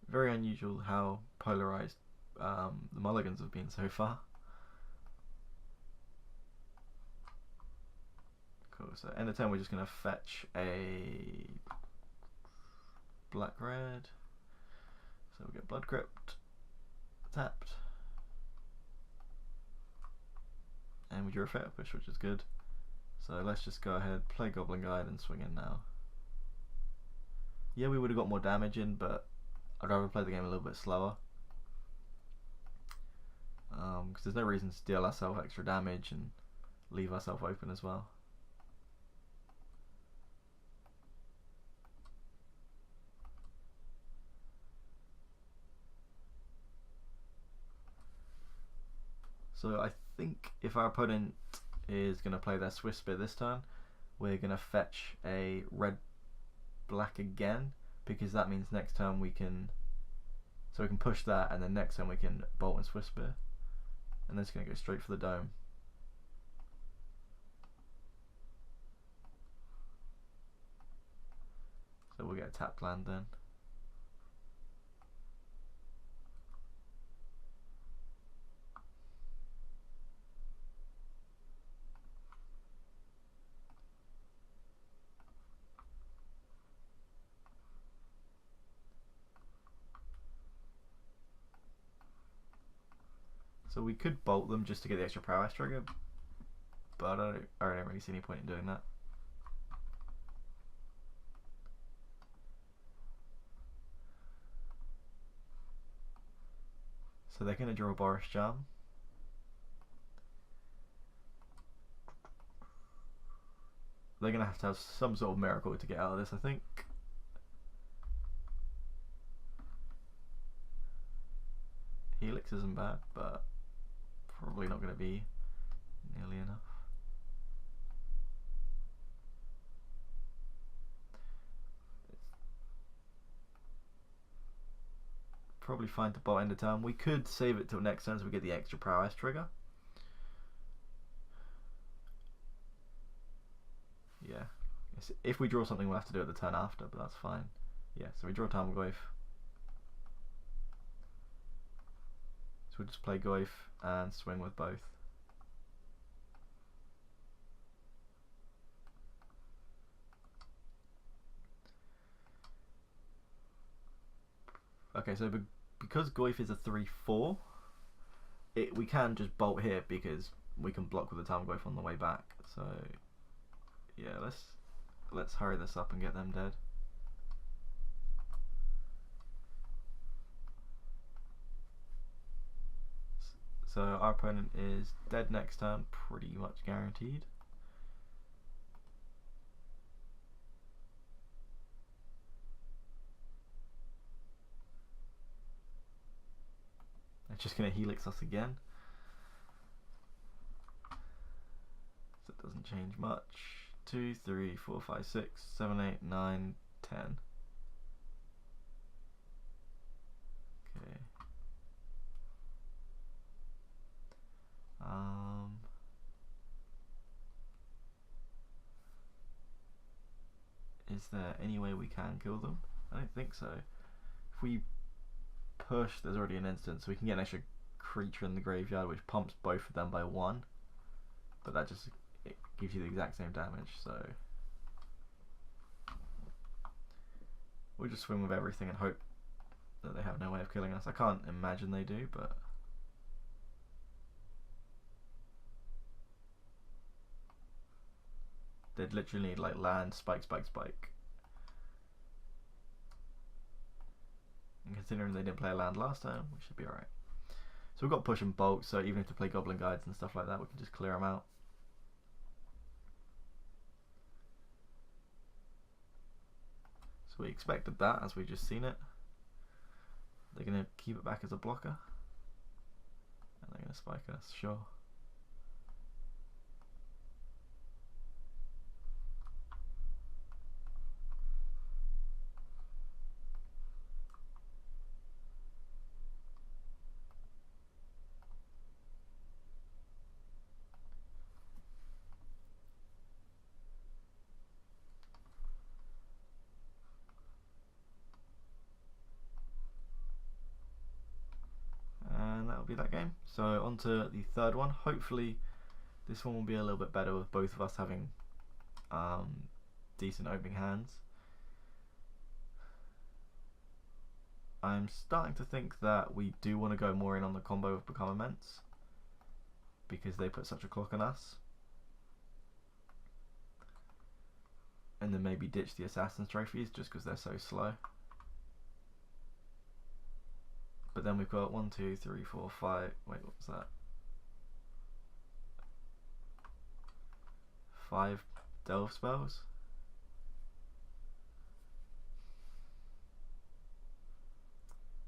A: Very unusual how polarized the mulligans have been so far. Cool, so end of turn we're just going to fetch a black-red. So we get Blood Crypt tapped. And we drew a Fatal Push, which is good. So let's just go ahead, play Goblin Guide and swing in now. Yeah, we would have got more damage in, but I'd rather play the game a little bit slower. Because there's no reason to deal ourselves extra damage and leave ourselves open as well. So I think if our opponent is going to play their Swiss Spear this turn, we're going to fetch a red-black again, because that means next turn we can... So we can push that, and then next turn we can bolt and Swiss Spear. And then it's going to go straight for the dome. So we'll get a tapped land then. So we could bolt them just to get the extra prowess trigger, but I don't really see any point in doing that. So they're going to draw a Boris Charm. They're going to have some sort of miracle to get out of this, I think. Helix isn't bad, but probably not going to be nearly enough. Probably fine to bolt end of turn. We could save it till next turn so we get the extra prowess trigger. Yeah. If we draw something, we'll have to do it the turn after, but that's fine. Yeah, so we draw Tarmogoyf. So we'll just play Goyf and swing with both. Okay, so because Goyf is a 3/4, we can just bolt here because we can block with the Tarmogoyf on the way back. So yeah, let's hurry this up and get them dead. So our opponent is dead next turn, pretty much guaranteed. They're just going to Helix us again. So it doesn't change much. 2, 3, 4, 5, 6, 7, 8, 9, 10. Okay. Is there any way we can kill them? I don't think so. If we push, there's already an instant, so we can get an extra creature in the graveyard which pumps both of them by 1, but that just gives you the exact same damage, so we'll just swing with everything and hope that they have no way of killing us. I can't imagine they do, but they'd literally need like land, spike, spike, spike. And considering they didn't play a land last time, we should be alright. So we've got push and bolt, so even if they play goblin guides and stuff like that, we can just clear them out. So we expected that, as we've just seen it. They're going to keep it back as a blocker. And they're going to spike us, sure. That'll be that game. So on to the third one. Hopefully this one will be a little bit better with both of us having decent opening hands. I'm starting to think that we do want to go more in on the combo of Become Immense because they put such a clock on us, and then maybe ditch the Assassin's Trophies just because they're so slow. But then we've got 1, 2, 3, 4, 5. Wait, what was that? 5 delve spells.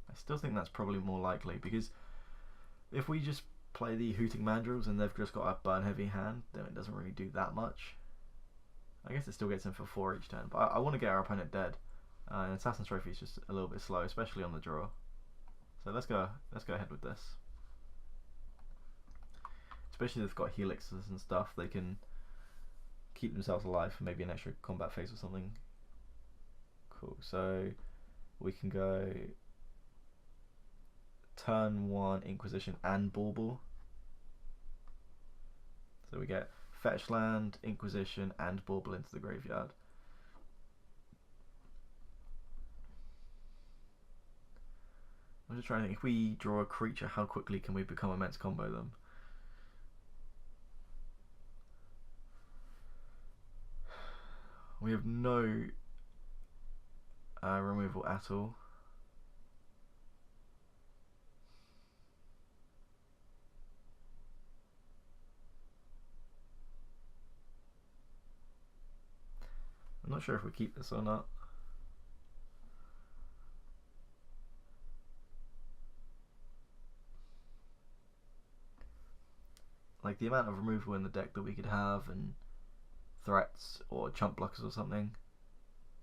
A: I still think that's probably more likely because if we just play the Hooting Mandrills and they've just got a burn heavy hand, then it doesn't really do that much. I guess it still gets in for 4 each turn, but I want to get our opponent dead. And Assassin's Trophy is just a little bit slow, especially on the draw. So let's go ahead with this. Especially if they've got helixes and stuff, they can keep themselves alive for maybe an extra combat phase or something. Cool, so we can go turn 1 Inquisition and Bauble. So we get fetch land, Inquisition and Bauble into the graveyard. I'm just trying to think, if we draw a creature, how quickly can we become immense combo them? We have no removal at all. I'm not sure if we keep this or not. Like the amount of removal in the deck that we could have and threats or chump blockers or something.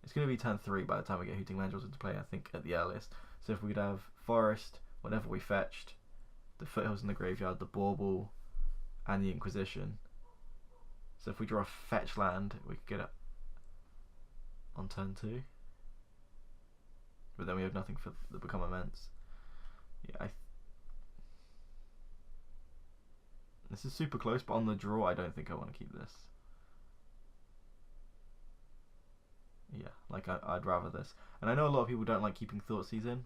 A: It's going to be turn 3 by the time we get Hooting Mandrills into play, I think, at the earliest. So if we could have Forest, whenever we fetched, the Foothills in the graveyard, the Bauble, and the Inquisition. So if we draw a fetch land, we could get it on turn 2. But then we have nothing for the Become Immense. Yeah, this is super close, but on the draw, I don't think I want to keep this. Yeah, like I'd rather this. And I know a lot of people don't like keeping Thoughtseize in.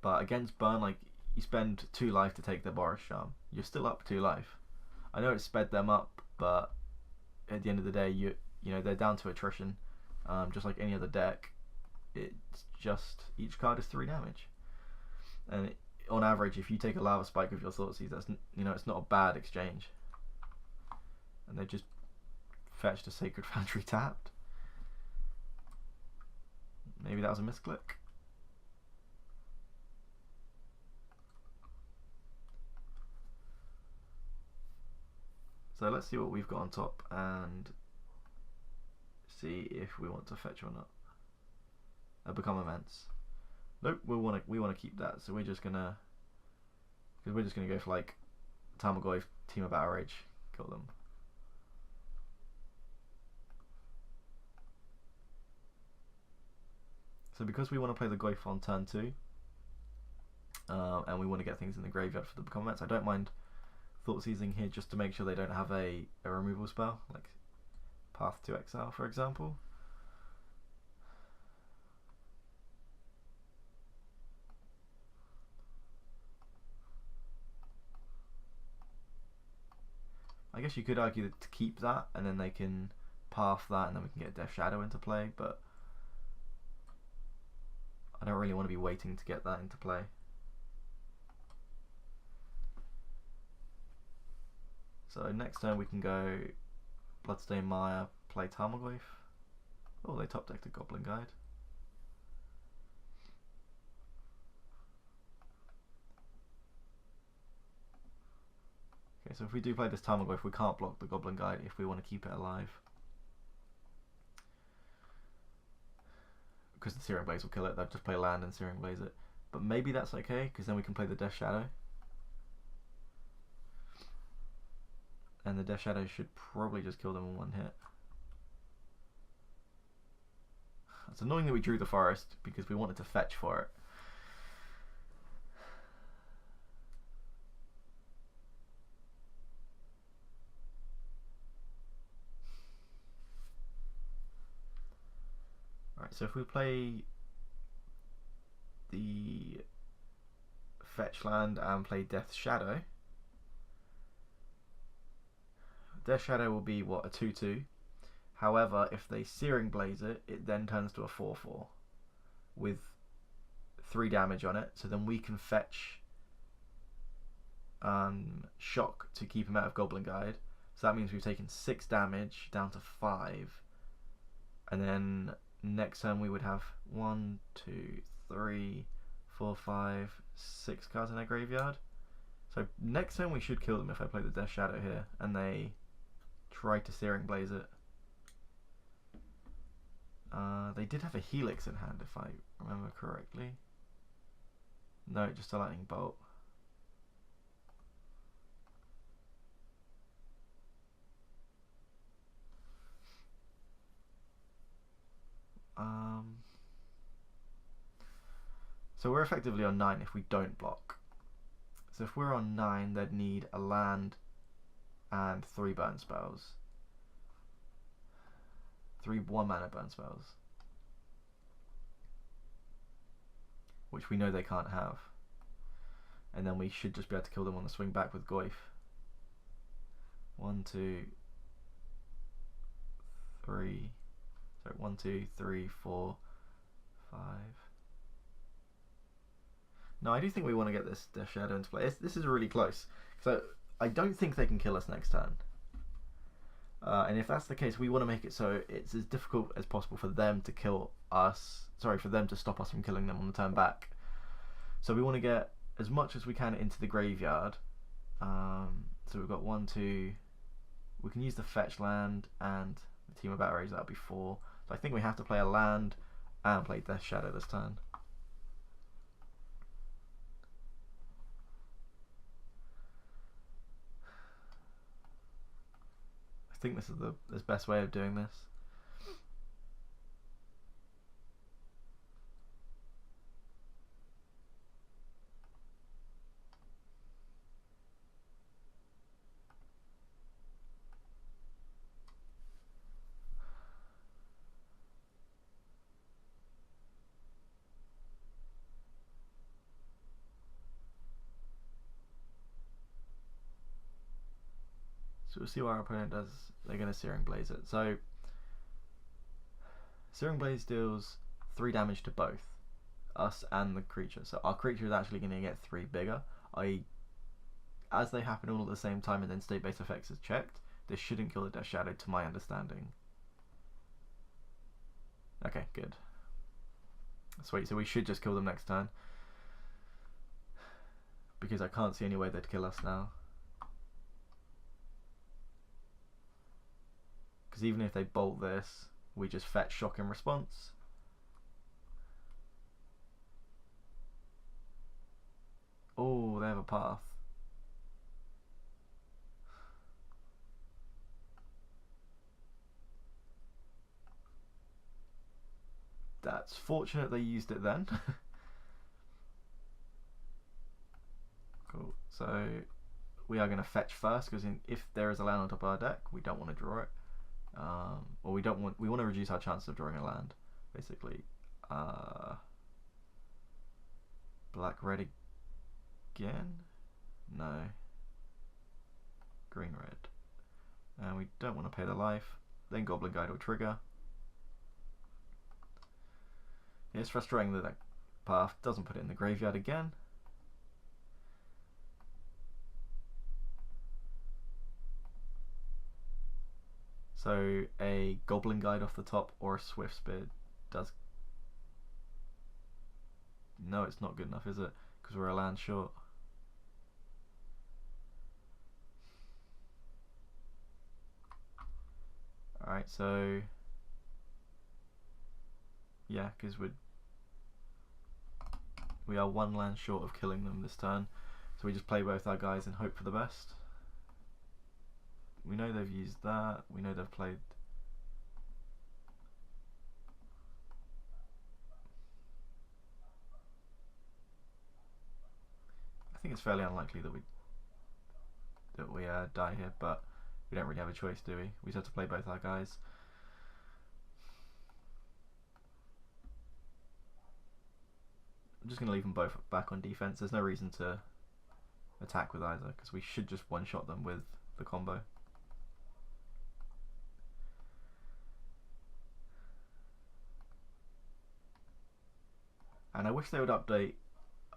A: But against burn, like, you spend 2 life to take their Boris Charm. You're still up 2 life. I know it sped them up, but at the end of the day, you know, they're down to attrition. Just like any other deck, it's just each card is 3 damage. And on average, if you take a Lava Spike with your Thoughtseize, that's, you know, it's not a bad exchange. And they just fetched a Sacred Foundry tapped. Maybe that was a misclick. So let's see what we've got on top and see if we want to fetch or not. Become Immense. Nope, we want to keep that. So we're just gonna go for like Tarmogoyf, Team of Battle Rage, kill them. So because we want to play the Goyf on turn 2, and we want to get things in the graveyard for the Become Immense, I don't mind Thoughtseizing here just to make sure they don't have a removal spell, like Path to Exile, for example. I guess you could argue that to keep that, and then they can path that, and then we can get Death Shadow into play, but I don't really want to be waiting to get that into play. So next turn we can go Bloodstained Mire, play Tarmogoyf. Oh, they top decked a Goblin Guide. Okay, so if we do play this Tarmogoyf, we can't block the Goblin Guide if we want to keep it alive. Because the Searing Blaze will kill it, they'll just play land and Searing Blaze it. But maybe that's okay, because then we can play the Death Shadow. And the Death Shadow should probably just kill them in 1 hit. It's annoying that we drew the Forest, because we wanted to fetch for it. Right, so if we play the fetch land and play Death Shadow, Death Shadow will be, what, a 2/2. However, if they Searing Blaze it, it then turns to a 4/4 with 3 damage on it. So then we can fetch Shock to keep him out of Goblin Guide. So that means we've taken 6 damage down to 5. And then next turn we would have 1, 2, 3, 4, 5, 6 cards in their graveyard. So next turn we should kill them if I play the Death Shadow here and they try to Searing Blaze it. They did have a Helix in hand if I remember correctly. No, just a Lightning Bolt. So we're effectively on 9 if we don't block. So if we're on 9, they'd need a land and 3 burn spells. 3 1-mana burn spells. Which we know they can't have. And then we should just be able to kill them on the swing back with Goyf. 1, 2, 3. So 1, 2, 3, 4, 5. No, I do think we want to get this Death Shadow into play. This is really close. So I don't think they can kill us next turn. And if that's the case, we want to make it so it's as difficult as possible for them to kill us. Sorry, for them to stop us from killing them on the turn back. So we want to get as much as we can into the graveyard. So we've got 1, 2. We can use the fetch land and the Team of Battle Rage. That'll be 4. So I think we have to play a land and play Death Shadow this turn. I think this is the best way of doing this. So we'll see what our opponent does. They're going to Searing Blaze it. So Searing Blaze deals 3 damage to both us and the creature. So our creature is actually going to get 3 bigger. As they happen all at the same time and then state-based effects is checked, this shouldn't kill the Death Shadow to my understanding. Okay, good. Sweet, so we should just kill them next turn. Because I can't see any way they'd kill us now. Because even if they bolt this, we just fetch Shock in response. Oh, they have a path. That's fortunate they used it then. Cool. So we are going to fetch first because if there is a land on top of our deck, we don't want to draw it. Or we want to reduce our chances of drawing a land, basically. Black red again? No. Green red. And we don't want to pay the life. Then Goblin Guide will trigger. Yeah, it's frustrating that path doesn't put it in the graveyard again. So a Goblin Guide off the top or a Swift Spear does... No, it's not good enough, is it? Because we're a land short. Alright, so... Yeah, because we are 1 land short of killing them this turn. So we just play both our guys and hope for the best. We know they've used that. We know they've played. I think it's fairly unlikely that we die here, but we don't really have a choice, do we? We just have to play both our guys. I'm just going to leave them both back on defense. There's no reason to attack with either because we should just one-shot them with the combo. And I wish they would update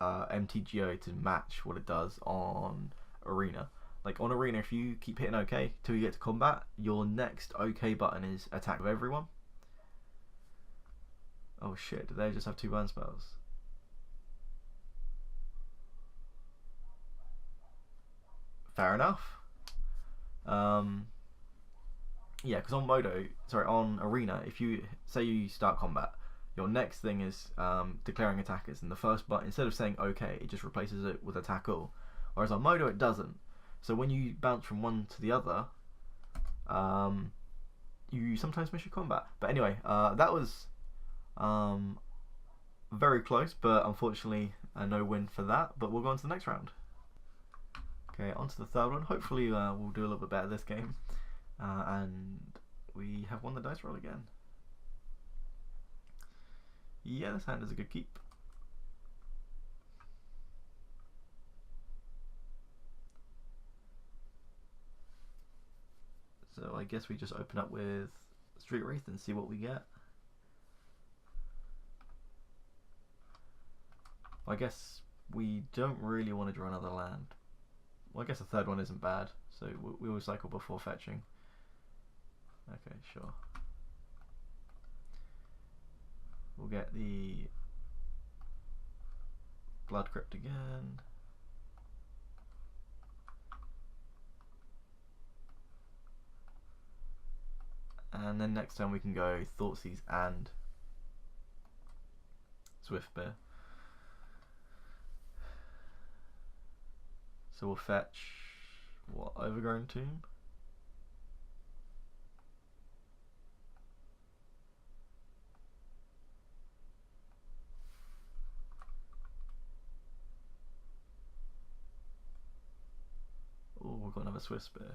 A: MTGO to match what it does on Arena. Like on Arena, if you keep hitting OK till you get to combat, your next OK button is attack with everyone. Oh shit, did they just have 2 burn spells? Fair enough. Yeah, because on Arena, if you say you start combat, your next thing is declaring attackers, and the first button, instead of saying OK, it just replaces it with attack all. Whereas on Modo, it doesn't. So when you bounce from one to the other, you sometimes miss your combat. But anyway, that was very close, but unfortunately a no win for that. But we'll go on to the next round. Okay, on to the third one. Hopefully we'll do a little bit better this game. And we have won the dice roll again. Yeah, this hand is a good keep. So I guess we just open up with Street Wraith and see what we get. I guess we don't really want to draw another land. Well, I guess the third one isn't bad, so we will cycle before fetching. Okay, sure. We'll get the Blood Crypt again. And then next time we can go Thoughtseize and Swiftbear. So we'll fetch, what, Overgrown Tomb? Oh, we've got another Swiftbear.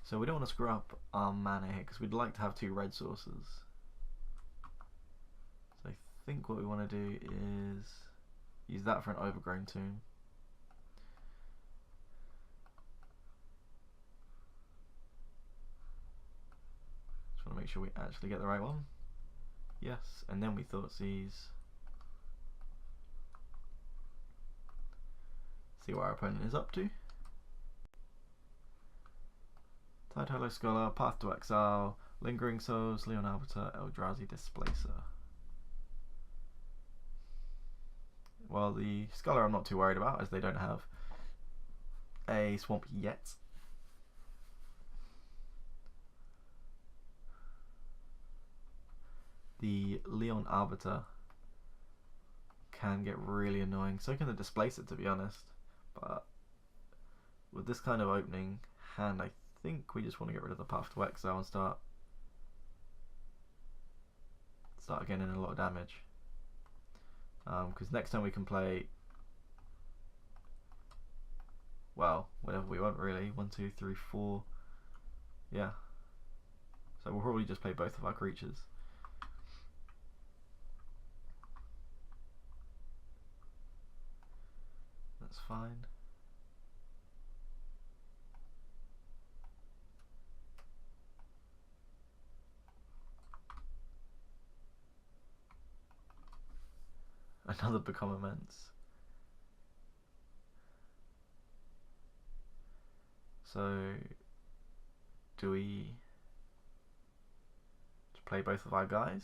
A: So we don't want to screw up our mana here because we'd like to have 2 red sources. So I think what we want to do is use that for an Overgrown Tomb. Just want to make sure we actually get the right one. Yes, and then we Thoughtseize. See what our opponent is up to. Tide Hollow Scholar, Path to Exile, Lingering Souls, Leon Arbiter, Eldrazi Displacer. Well, the Scholar I'm not too worried about, as they don't have a swamp yet. The Leon Arbiter can get really annoying, so can the Displacer, to be honest. But with this kind of opening hand, I think we just want to get rid of the Path to Exile and start getting a lot of damage. Because next time we can play, well, whatever we want really. 1, 2, 3, 4. Yeah. So we'll probably just play both of our creatures. That's fine. Another Become Immense. So do we just play both of our guys?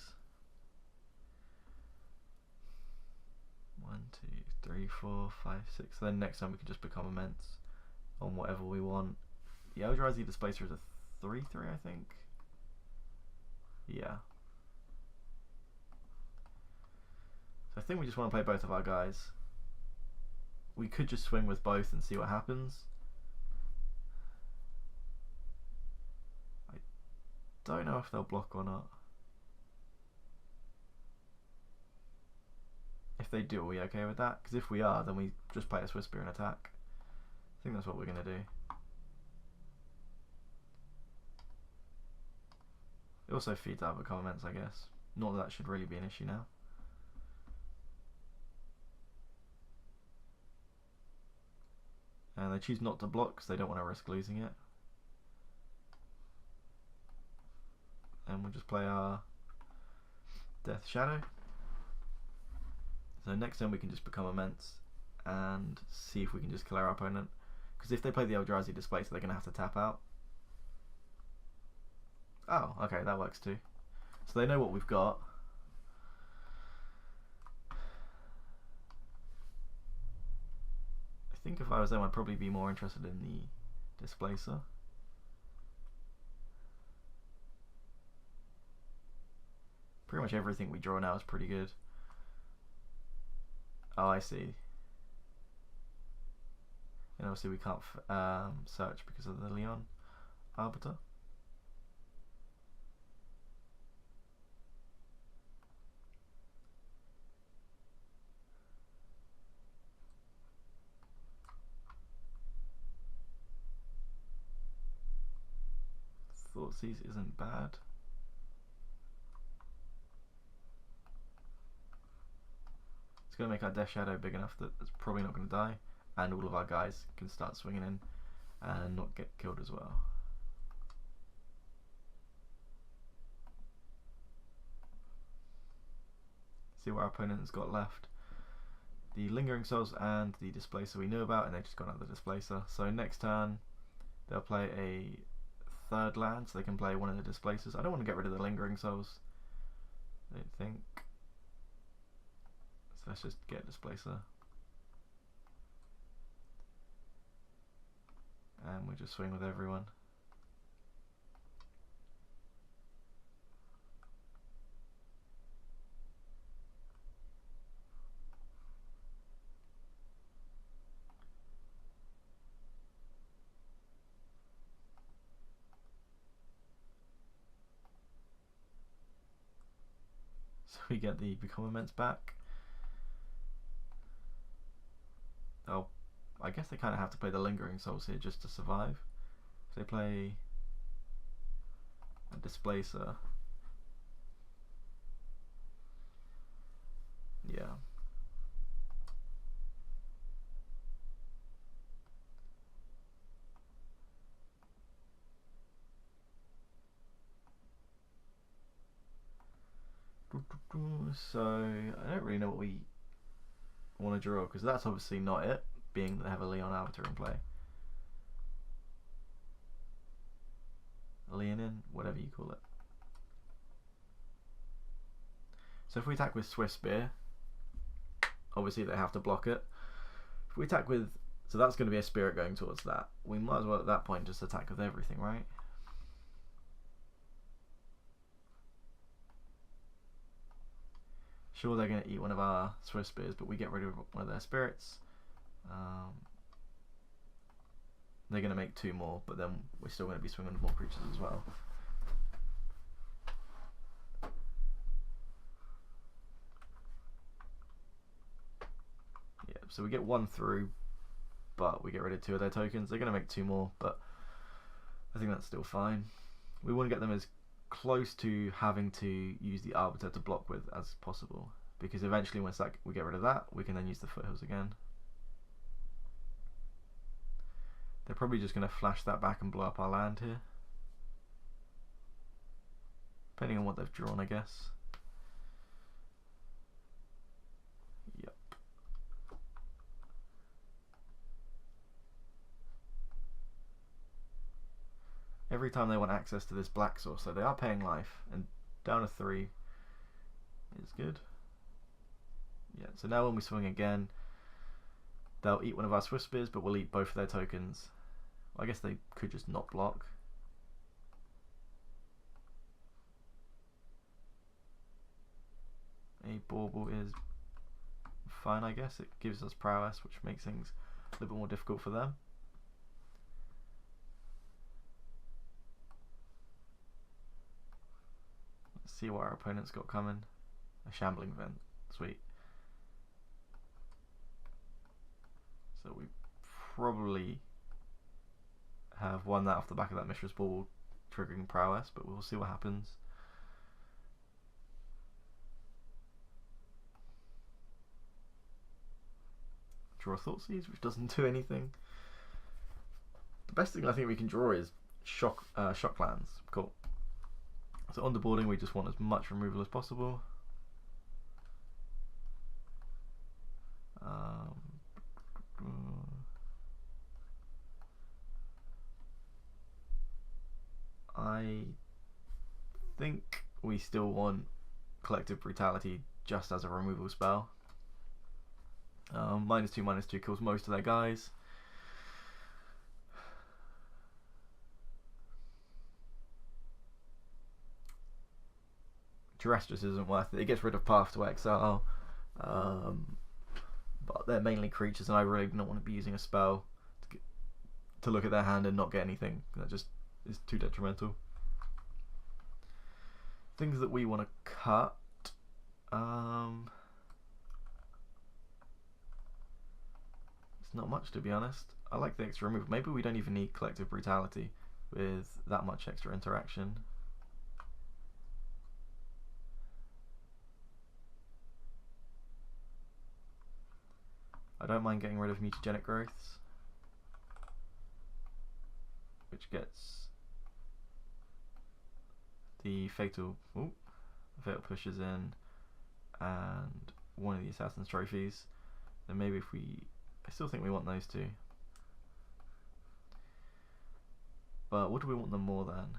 A: 1, 2, 3, 4, 5, 6. So then next time we can just Become Immense on whatever we want. The Eldrazi Displacer is a 3/3, I think. Yeah. So I think we just want to play both of our guys. We could just swing with both and see what happens. I don't know if they'll block or not. If they do, are we okay with that? Because if we are, then we just play a Swiftbear and attack. I think that's what we're going to do. It also feeds out Become Immense, I guess. Not that should really be an issue now. And they choose not to block because they don't want to risk losing it. And we'll just play our Death Shadow. So next turn we can just Become Immense and see if we can just kill our opponent. Because if they play the Eldrazi Displacer, they're going to have to tap out. Oh, okay, that works too. So they know what we've got. I think if I was them, I'd probably be more interested in the displacer. Pretty much everything we draw now is pretty good. Oh, I see. And obviously we can't search because of the Leon Arbiter. Thoughtseize isn't bad. It's going to make our Death Shadow big enough that it's probably not going to die, and all of our guys can start swinging in and not get killed as well. See what our opponent has got left. The Lingering Souls and the Displacer we knew about, and they've just gone out the Displacer. So next turn they'll play a third land, so they can play one of the Displacers. I don't want to get rid of the Lingering Souls, I don't think. So let's just get Displacer. And we just swing with everyone. So we get the Become Immense back. Oh, I guess they kind of have to play the Lingering Souls here just to survive. If they play a Displacer, yeah. So I don't really know what we want to draw, because that's obviously not it, being that they have a Leon Arbiter in play. Leonin, whatever you call it. So if we attack with Swift Spear, obviously they have to block it. If we attack with, so that's going to be a spirit going towards that. We might as well at that point just attack with everything, right? Sure, they're going to eat one of our Swift Spears, but we get rid of one of their spirits. They're going to make 2 more, but then we're still going to be swinging with more creatures as well. Yeah, so we get 1 through, but we get rid of 2 of their tokens. They're going to make 2 more, but I think that's still fine. We want to get them as close to having to use the Arbiter to block with as possible, because eventually once that we get rid of that, we can then use the Foothills again. They're probably just going to flash that back and blow up our land here, depending on what they've drawn, I guess. Yep. Every time they want access to this black source, so they are paying life, and down to 3 is good. Yeah, so now when we swing again, they'll eat one of our Swift Spears, but we'll eat both of their tokens. I guess they could just not block. A Bauble is fine, I guess. It gives us prowess, which makes things a little bit more difficult for them. Let's see what our opponent's got coming. A Shambling Vent. Sweet. So we probably have won that off the back of that Mishra's Bauble triggering prowess, but we'll see what happens. Draw a Thoughtseize, which doesn't do anything. The best thing I think we can draw is shock lands. Cool. So on the boarding, we just want as much removal as possible. I think we still want Collective Brutality just as a removal spell. -2/-2 kills most of their guys. Duress just isn't worth it. It gets rid of Path to Exile, but they're mainly creatures, and I really don't want to be using a spell to look at their hand and not get anything. That just is too detrimental. Things that we want to cut. It's not much, to be honest. I like the extra remove. Maybe we don't even need Collective Brutality with that much extra interaction. I don't mind getting rid of Mutagenic Growths, which gets the fatal pushes in and one of the Assassin's Trophies. Then maybe if we, I still think we want those two, but what do we want them more than?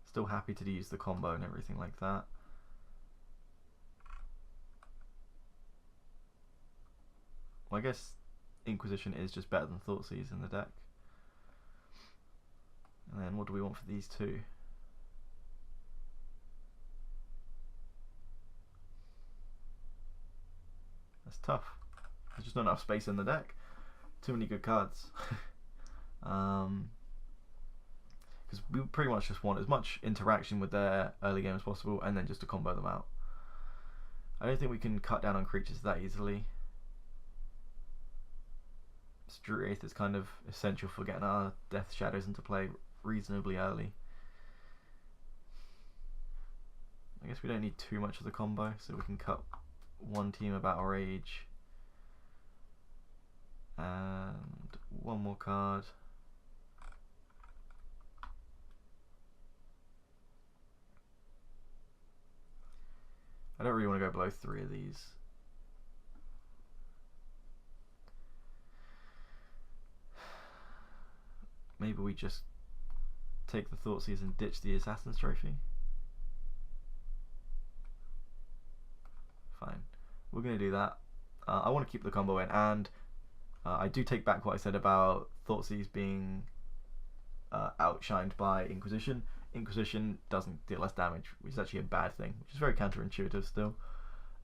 A: Still happy to use the combo and everything like that. Well, I guess Inquisition is just better than Thoughtseize in the deck. And then what do we want for these two? That's tough. There's just not enough space in the deck. Too many good cards. Because we pretty much just want as much interaction with their early game as possible, and then just to combo them out. I don't think we can cut down on creatures that easily. Druid is kind of essential for getting our Death Shadows into play reasonably early. I guess we don't need too much of the combo, so we can cut one team of Battle Rage and one more card. I don't really want to go below 3 of these. Maybe we just take the Thoughtseize and ditch the Assassin's Trophy. Fine, we're going to do that. I want to keep the combo in, and I do take back what I said about Thoughtseize being outshined by Inquisition. Inquisition doesn't deal less damage, which is actually a bad thing, which is very counterintuitive still.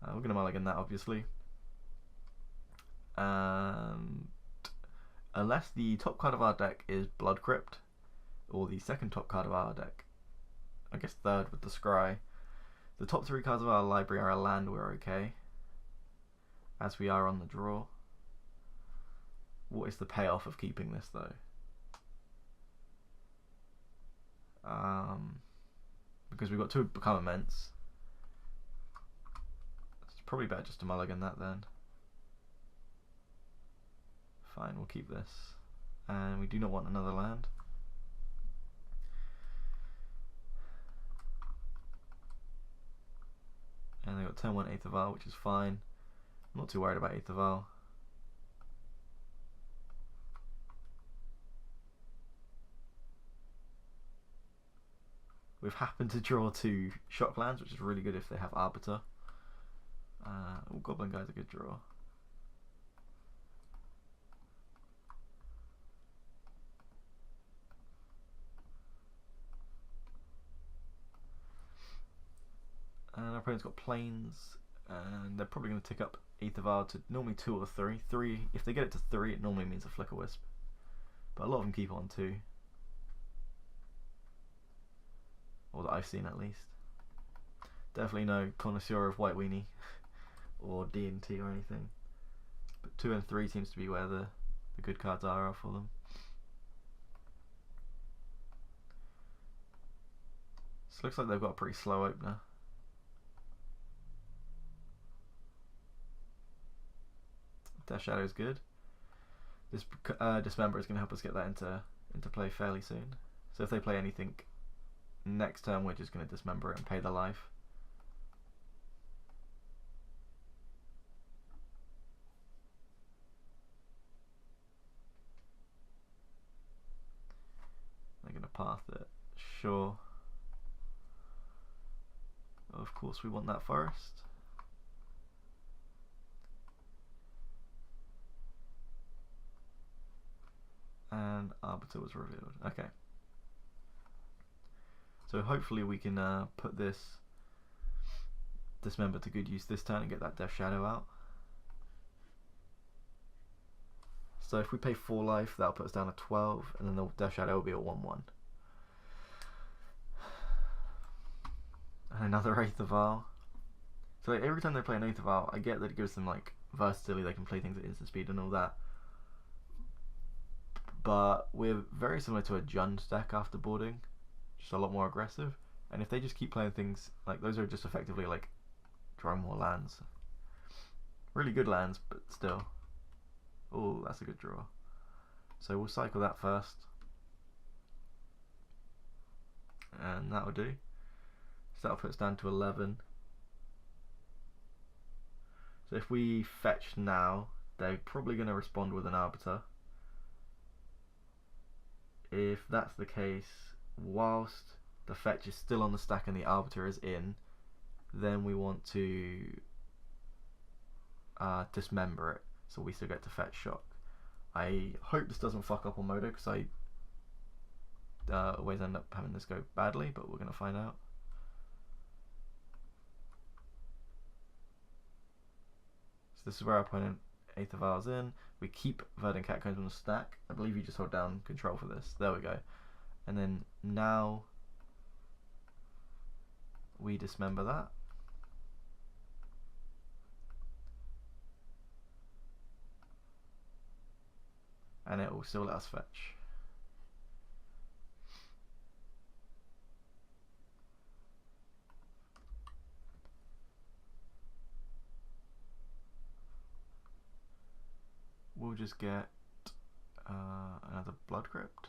A: We're going to mulligan that, obviously. Unless the top card of our deck is Blood Crypt, or the second top card of our deck, I guess third with the Scry. The top 3 cards of our library are a land, we're okay, as we are on the draw. What is the payoff of keeping this though? Because we've got 2 Become Immense, it's probably better just to mulligan that then. Fine, we'll keep this. And we do not want another land. And they got turn 1 Eighth of Isle, which is fine. I'm not too worried about Eighth of Isle. We've happened to draw 2 shock lands, which is really good if they have Arbiter. Goblin Guy's a good draw. And our opponent's got Plains, and they're probably going to tick up Eighth of Isle to normally 2 or 3. 3, if they get it to 3, it normally means a Flicker Wisp. But a lot of them keep it on 2. Or that I've seen at least. Definitely no connoisseur of White Weenie or D&T or anything. But 2 and 3 seems to be where the good cards are for them. This looks like they've got a pretty slow opener. Death Shadow is good. This Dismember is going to help us get that into play fairly soon. So if they play anything next turn, we're just going to Dismember it and pay the life. They're going to path it. Sure. Of course we want that forest. And Arbiter was revealed. Okay. So hopefully we can put this Dismember to good use this turn and get that Death Shadow out. So if we pay 4 life, that'll put us down to 12, and then the Death Shadow will be a 1/1. And another Eighth of Isle. So like, every time they play an Eighth of Isle, I get that it gives them like versatility, they can play things at instant speed and all that. But we're very similar to a Jund deck after boarding, just a lot more aggressive. And if they just keep playing things like those, are just effectively like drawing more lands. Really good lands, but still. Oh, that's a good draw. So we'll cycle that first. And that'll do. So that'll put us down to 11. So if we fetch now, they're probably going to respond with an Arbiter. If that's the case, whilst the fetch is still on the stack and the Arbiter is in, then we want to dismember it, so we still get to fetch shock. I hope this doesn't fuck up on Modo, because I always end up having this go badly, but we're going to find out. So this is where our opponent Eighth of Isles in. We keep Verdant Catacombs on the stack. I believe you just hold down control for this. There we go. And then now we dismember that. And it will still let us fetch. We'll just get another Blood Crypt.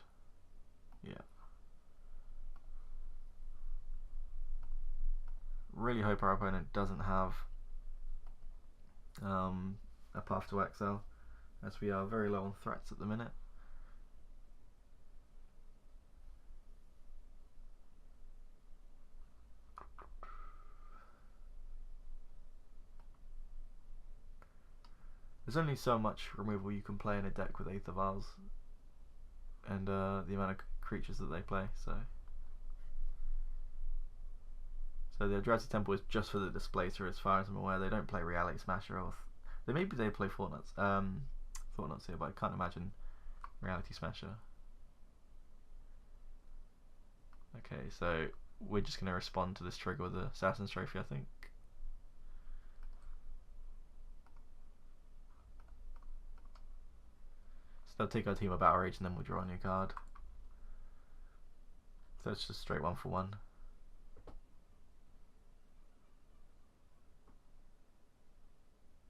A: Yeah. Really hope our opponent doesn't have a path to exile, as we are very low on threats at the minute. There's only so much removal you can play in a deck with Eighth of Isles, and the amount of creatures that they play. So the Eldrazi Temple is just for the Displacer, as far as I'm aware. They don't play Reality Smasher, or they play Thought-Knots. Thought-Knots here, but I can't imagine Reality Smasher. Okay, so we're just going to respond to this trigger with the Assassin's Trophy, I think. So they'll take our Team of Battle Rage and then we'll draw a new card. So it's just straight 1-for-1.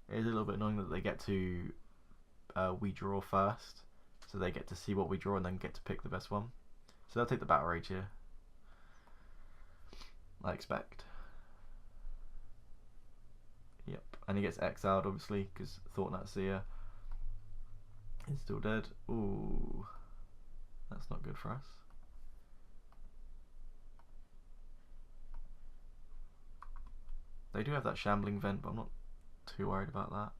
A: It is a little bit annoying that they get to we draw first, so they get to see what we draw and then get to pick the best one. So they'll take the Battle Rage here, I expect. Yep, and he gets exiled obviously because Thought-Knot Seer is still dead. Ooh, that's not good for us. They do have that Shambling Vent, but I'm not too worried about that.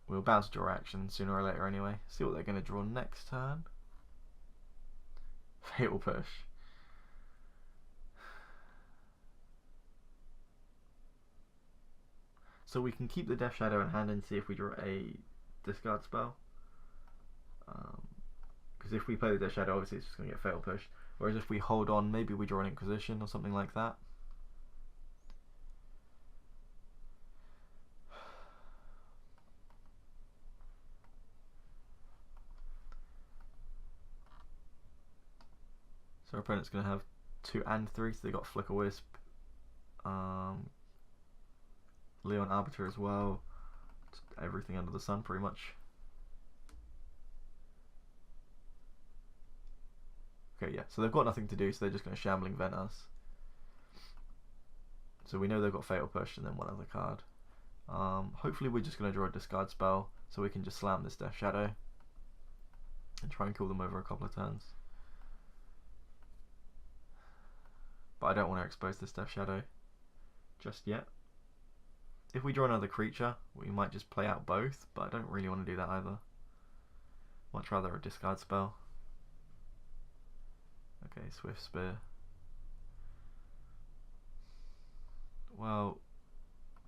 A: We'll bounce draw action sooner or later anyway. See what they're going to draw next turn. Fatal Push. So we can keep the Death Shadow in hand and see if we draw a discard spell. Because if we play the Death Shadow, obviously it's just going to get Fatal Push. Whereas if we hold on, maybe we draw an Inquisition or something like that. So our opponent's going to have 2 and 3, so they got Flicker Wisp, Leon Arbiter as well, everything under the sun pretty much. Okay, yeah, so they've got nothing to do, so they're just going to Shambling Vent us. So we know they've got Fatal Push and then one other card. Hopefully we're just going to draw a discard spell, so we can just slam this Death Shadow. and try and kill them over a couple of turns. But I don't want to expose this Death Shadow just yet. If we draw another creature, we might just play out both, but I don't really want to do that either. Much rather a discard spell. Okay, Swift Spear. Well,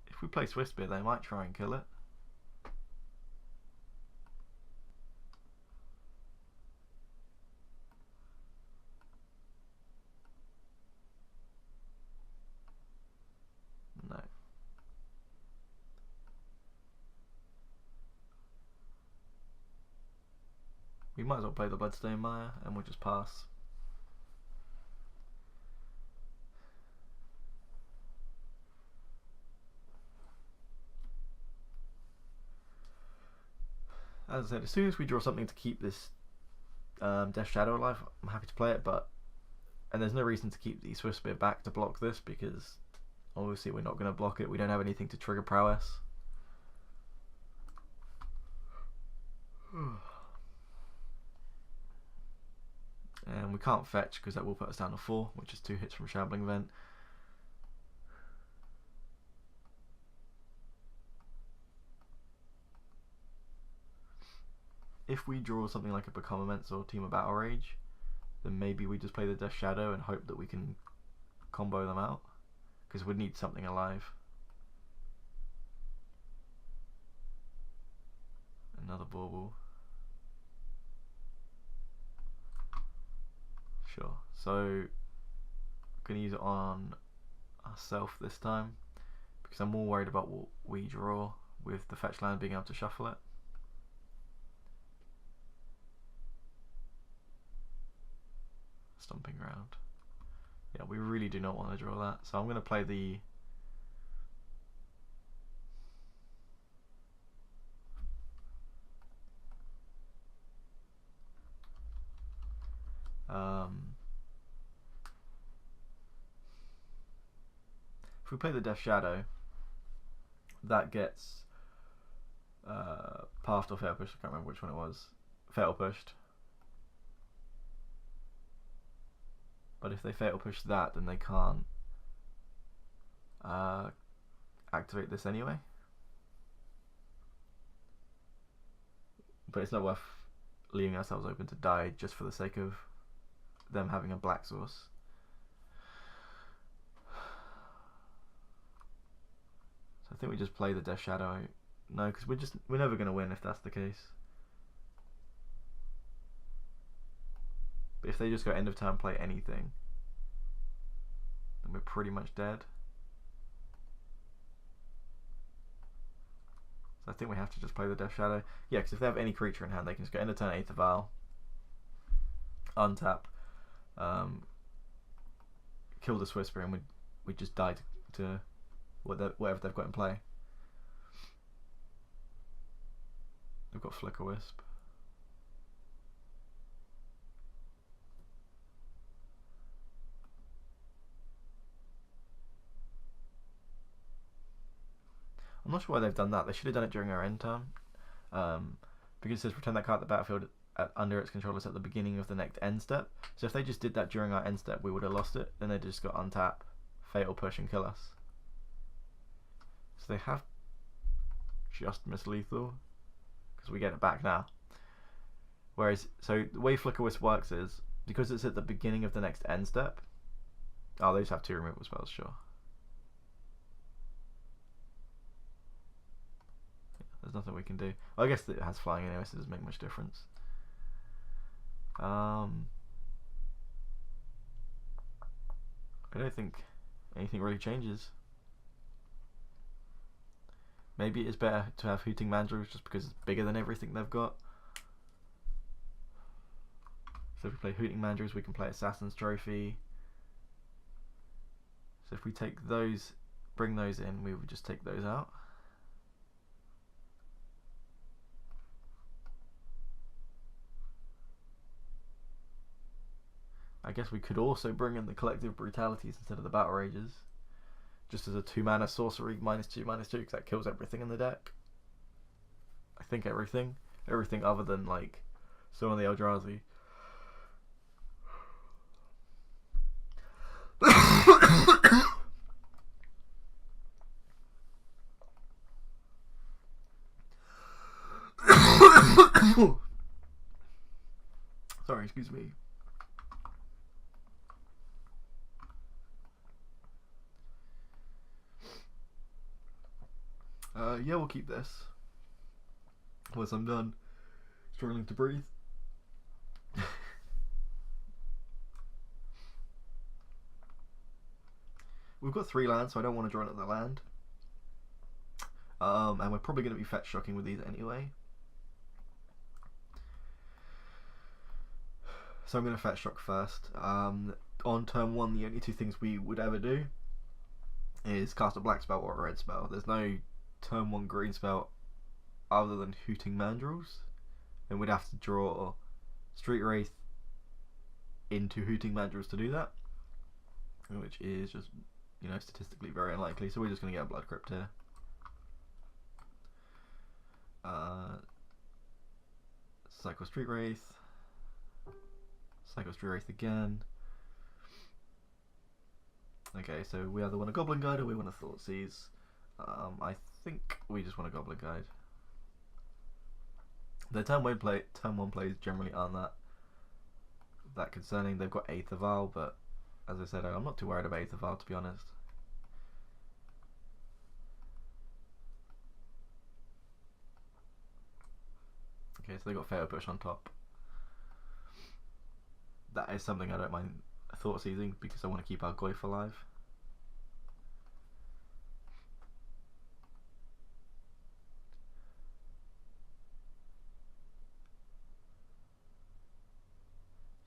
A: if we play Swift Spear, they might try and kill it. No. We might as well play the Bloodstone Mire and we'll just pass. As I said, as soon as we draw something to keep this Death Shadow alive, I'm happy to play it, and there's no reason to keep the Swift Spear back to block this, because obviously we're not going to block it. We don't have anything to trigger prowess. And we can't fetch because that will put us down to 4, which is 2 hits from Shambling Vent. If we draw something like a Become Immense or Team of Battle Rage, then maybe we just play the Death Shadow and hope that we can combo them out, because we'd need something alive. Another Bauble. Sure. So gonna use it on ourselves this time, because I'm more worried about what we draw with the fetch land being able to shuffle it. Stomping Ground. Yeah, we really do not want to draw that, so I'm going to play the if we play the Death Shadow, that gets passed or fatal pushed. I can't remember which one it was. Fatal pushed. But if they fatal push that, then they can't activate this anyway. But it's not worth leaving ourselves open to die just for the sake of them having a black source. So I think we just play the Death Shadow. No, because we're never going to win if that's the case. But if they just go end of turn play anything, then we're pretty much dead. So I think we have to just play the Death Shadow. Yeah, because if they have any creature in hand, they can just go end of turn Aether Vial, untap, kill the Swift Spear, and we just die to whatever they've got in play. They've got Flicker Wisp. I'm not sure why they've done that. They should have done it during our end turn. Because it says return that card to the battlefield under its controllers at the beginning of the next end step. So if they just did that during our end step, we would have lost it. Then they just got untap, fatal push, and kill us. So they have just missed lethal, because we get it back now. Whereas, so the way Flicker Wisp works is, because it's at the beginning of the next end step. Oh, they just have 2 removal spells, sure. There's nothing we can do. Well, I guess it has flying anyway, so it doesn't make much difference. I don't think anything really changes. Maybe it's better to have Hooting Mandrills just because it's bigger than everything they've got. So if we play Hooting Mandrills, we can play Assassin's Trophy. So if we take those, bring those in, we would just take those out. I guess we could also bring in the Collective Brutalities instead of the Battle Rages, just as a 2-mana sorcery, -2/-2, because that kills everything in the deck. I think everything other than like So on the Eldrazi. Sorry, excuse me. Yeah, we'll keep this. Once I'm done struggling to breathe. We've got 3 lands, so I don't want to draw another land. And we're probably going to be fetch shocking with these anyway. So I'm going to fetch shock first. On turn 1, the only 2 things we would ever do is cast a black spell or a red spell. There's no turn 1 green spell other than Hooting Mandrills, and we'd have to draw Street Wraith into Hooting Mandrills to do that, which is just, you know, statistically very unlikely. So we're just going to get a Blood Crypt here. Cycle Street Wraith. Cycle Street Wraith again. Okay, so we either want a Goblin Guide or we want a Thoughtseize. I think we just want a Goblin Guide. The turn 1 plays generally aren't that concerning. They've got Aether Vial, but as I said, I'm not too worried about Aether Vial, to be honest. Okay, so they got Fatal Push on top. That is something I don't mind Thoughtseizing because I want to keep our Goyf alive.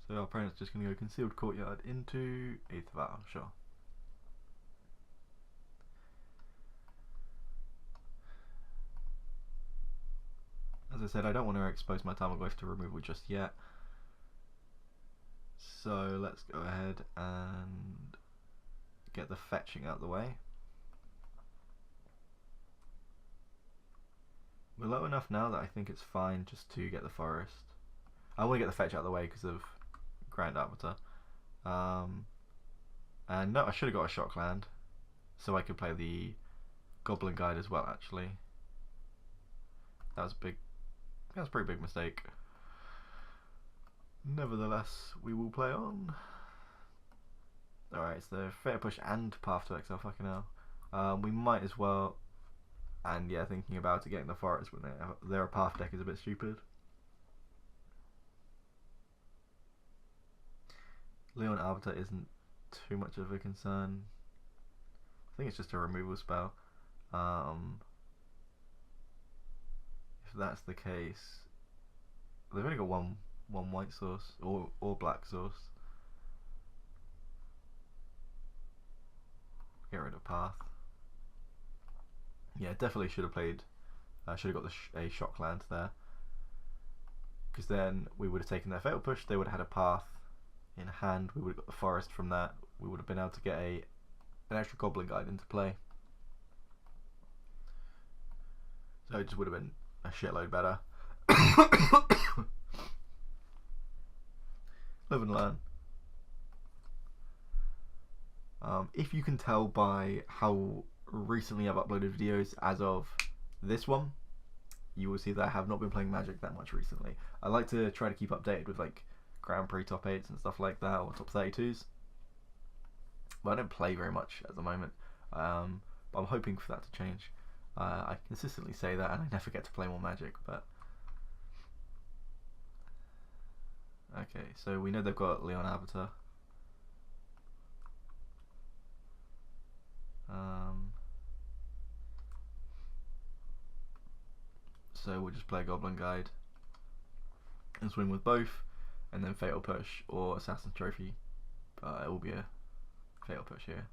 A: So our opponent's just going to go Concealed Courtyard into Aether Vial, sure. As I said, I don't want to expose my Tarmogoyf to removal just yet. So let's go ahead and get the fetching out of the way. We're low enough now that I think it's fine just to get the forest. I want to get the fetch out of the way because of Grand Arbiter. And no, I should have got a shock land so I could play the Goblin Guide as well, actually. That was a pretty big mistake. Nevertheless, we will play on. Alright, so Fatal Push and Path to Exile, fucking hell. We might as well, and yeah, thinking about it, getting the forest when their Path deck is a bit stupid. Leon Arbiter isn't too much of a concern. I think it's just a removal spell. If that's the case, they've only got one white source or black source. Get rid of Path. Yeah, definitely should have played. Should have got a shock land there, because then we would have taken their Fatal Push. They would have had a Path in hand. We would have got the forest from that. We would have been able to get an extra Goblin Guide into play. So it just would have been a shitload better. Live and learn. If you can tell by how recently I've uploaded videos as of this one, you will see that I have not been playing Magic that much recently. I like to try to keep updated with like Grand Prix top 8s and stuff like that, or top 32s. But I don't play very much at the moment. But I'm hoping for that to change. I consistently say that and I never get to play more Magic, but... Okay, so we know they've got Leon Arbiter. So we'll just play Goblin Guide and swing with both, and then Fatal Push or Assassin's Trophy. It will be a Fatal Push here.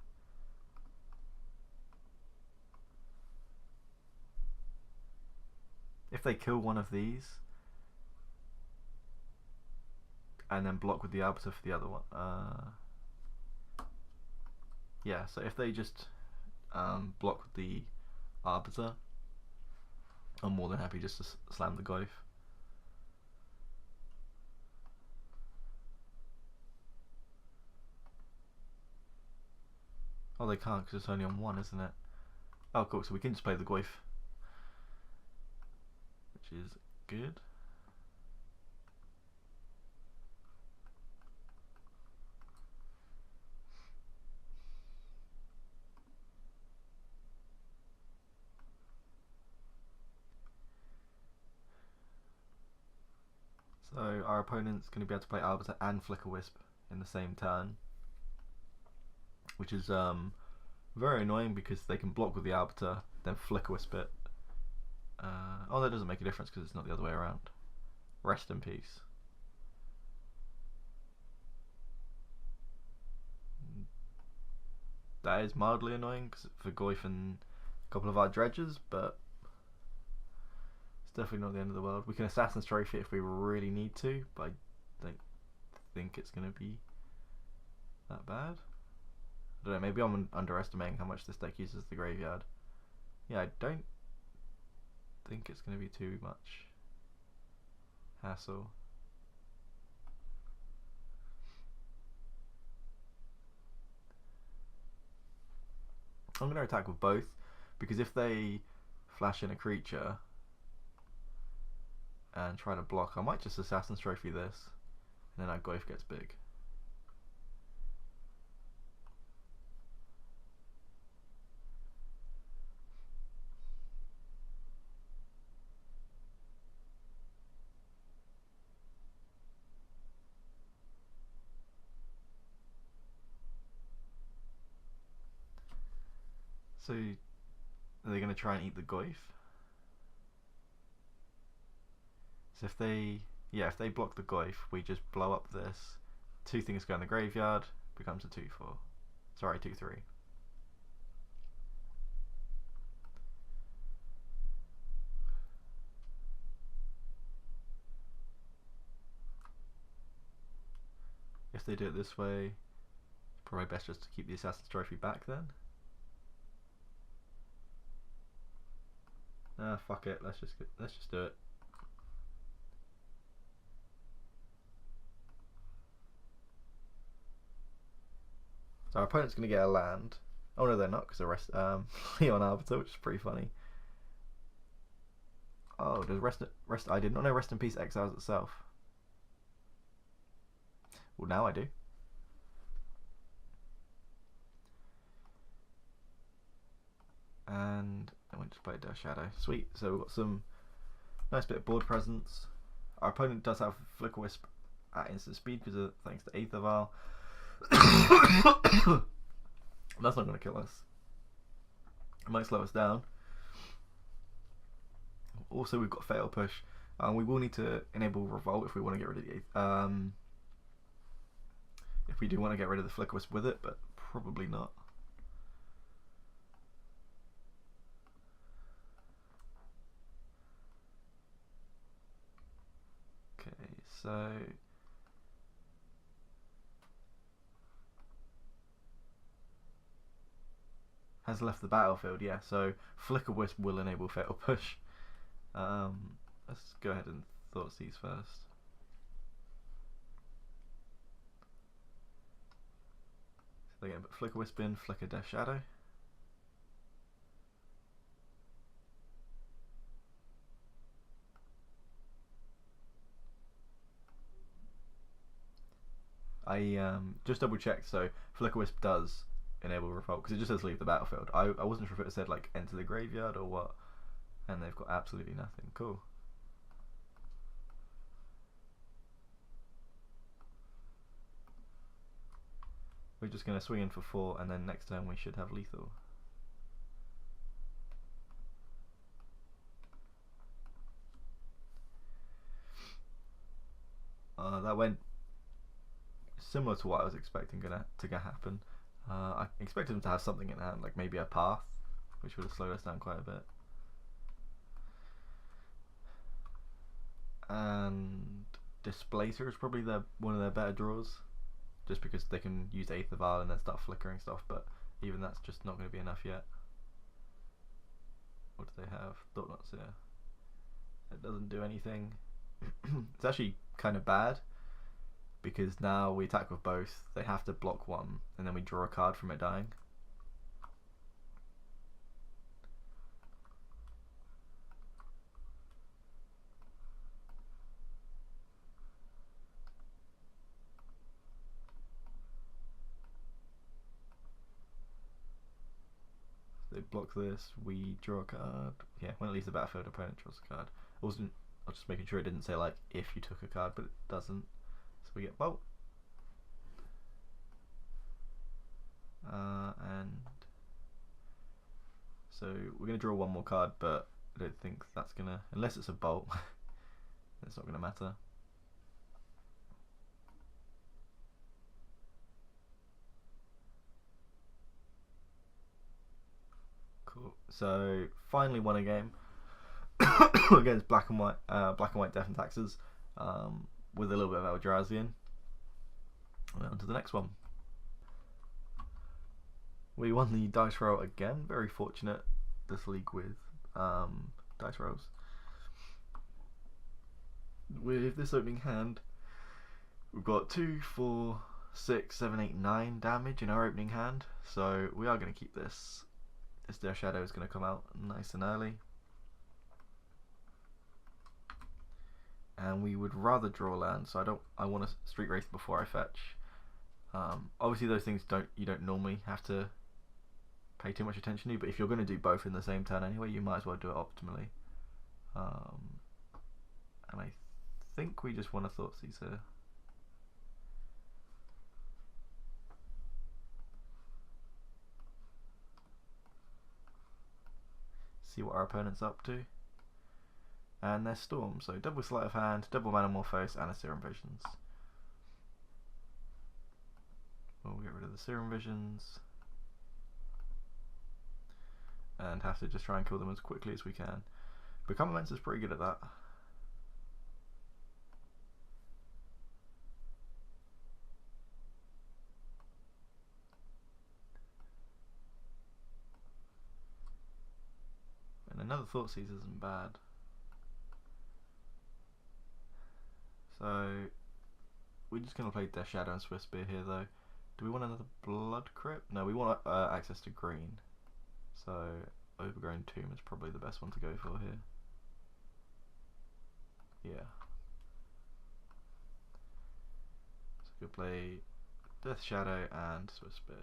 A: If they kill one of these and then block with the Arbiter for the other one, yeah, so if they just block with the Arbiter, I'm more than happy just to slam the Goyf. Oh, they can't because it's only on one, isn't it? Oh, cool. So we can just play the Goif, which is good. So our opponent's going to be able to play Arbiter and Flicker Wisp in the same turn, which is very annoying because they can block with the Arbiter, then Flicker Wisp it. Oh, that doesn't make a difference because it's not the other way around. Rest in peace. That is mildly annoying for Goif and a couple of our dredges, but it's definitely not the end of the world. We can Assassin's Trophy if we really need to, but I don't think it's going to be that bad. I don't know, maybe I'm underestimating how much this deck uses the graveyard. Yeah, I don't think it's going to be too much hassle. I'm going to attack with both, because if they flash in a creature and try to block, I might just Assassin's Trophy this, and then our Goif gets big. So, are they going to try and eat the Goif? So if they block the Goif, we just blow up this. 2 things go in the graveyard, becomes a 2/4. Sorry, 2/3. If they do it this way, probably best just to keep the Assassin's Trophy back then. Fuck it. Let's just do it. So our opponent's going to get a land. Oh no, they're not, because they're Leon Arbiter, which is pretty funny. Oh, does rest? I did not know Rest in Peace exiles itself. Well, now I do. And I went to play Death Shadow. Sweet. So we've got some nice bit of board presence. Our opponent does have Flicker Wisp at instant speed because of thanks to Aether Vial. That's not going to kill us. It might slow us down. Also, we've got Fatal Push. We will need to enable Revolt if we want to get rid of the if we do want to get rid of the Flicker Wisp with it, but probably not. Okay, so has left the battlefield, yeah, so Flicker Wisp will enable Fatal Push. Let's go ahead and Thoughtseize first. So they're going to put Flicker Wisp in, Flicker Death Shadow. I just double checked, so Flicker Wisp does enable Revolt, because it just says leave the battlefield. I wasn't sure if it said like enter the graveyard or what, and they've got absolutely nothing. Cool. We're just going to swing in for 4, and then next turn we should have lethal. That went similar to what I was expecting to happen. I expected them to have something in hand, like maybe a path, which would have slowed us down quite a bit. And Displacer is probably one of their better draws, just because they can use Aether Vial and then start flickering stuff, but even that's just not going to be enough yet. What do they have? Thought Not Seer. It doesn't do anything. It's actually kind of bad, because now we attack with both, they have to block one, and then we draw a card from it dying. they block this, we draw a card. Yeah, when it leaves the battlefield, opponent draws a card. I was just making sure it didn't say like if you took a card, but it doesn't. So we get Bolt. And so we're going to draw one more card, but I don't think that's going to, unless it's a Bolt, it's not going to matter. Cool. So finally won a game against black and white Death and Taxes, with a little bit of Eldrazian. On to the next one. We won the dice roll again. Very fortunate this league with dice rolls. With this opening hand, we've got 2, 4, 6, 7, 8, 9 damage in our opening hand. So we are going to keep this. This Death Shadow is going to come out nice and early. And we would rather draw land, so I want a Street Wraith before I fetch. Obviously those things you don't normally have to pay too much attention to, but if you're going to do both in the same turn anyway, you might as well do it optimally. And I think we just want a Thoughtseize. See what our opponent's up to. And their Storm, so double Sleight of Hand, double Manamorphose, and a Serum Visions. We'll get rid of the Serum Visions and have to just try and kill them as quickly as we can. Become Immense is pretty good at that. And another Thoughtseize isn't bad. So we're just going to play Death Shadow and Swift Spear here though. Do we want another Blood Crypt? No, we want access to green. So Overgrown Tomb is probably the best one to go for here. Yeah. So we'll play Death Shadow and Swift Spear.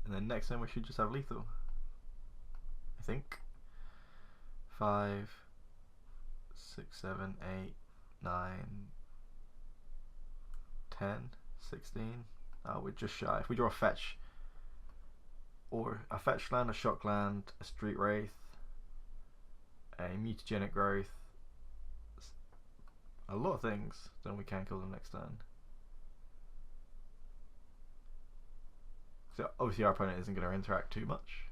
A: And then next time we should just have lethal. I think. 5, 6, 7, 8, 9, 10, 16. Oh, we're just shy. If we draw a fetch, or a fetch land, a shock land, a Street Wraith, a mutagenic growth, a lot of things, then we can kill them next turn. So obviously our opponent isn't going to interact too much.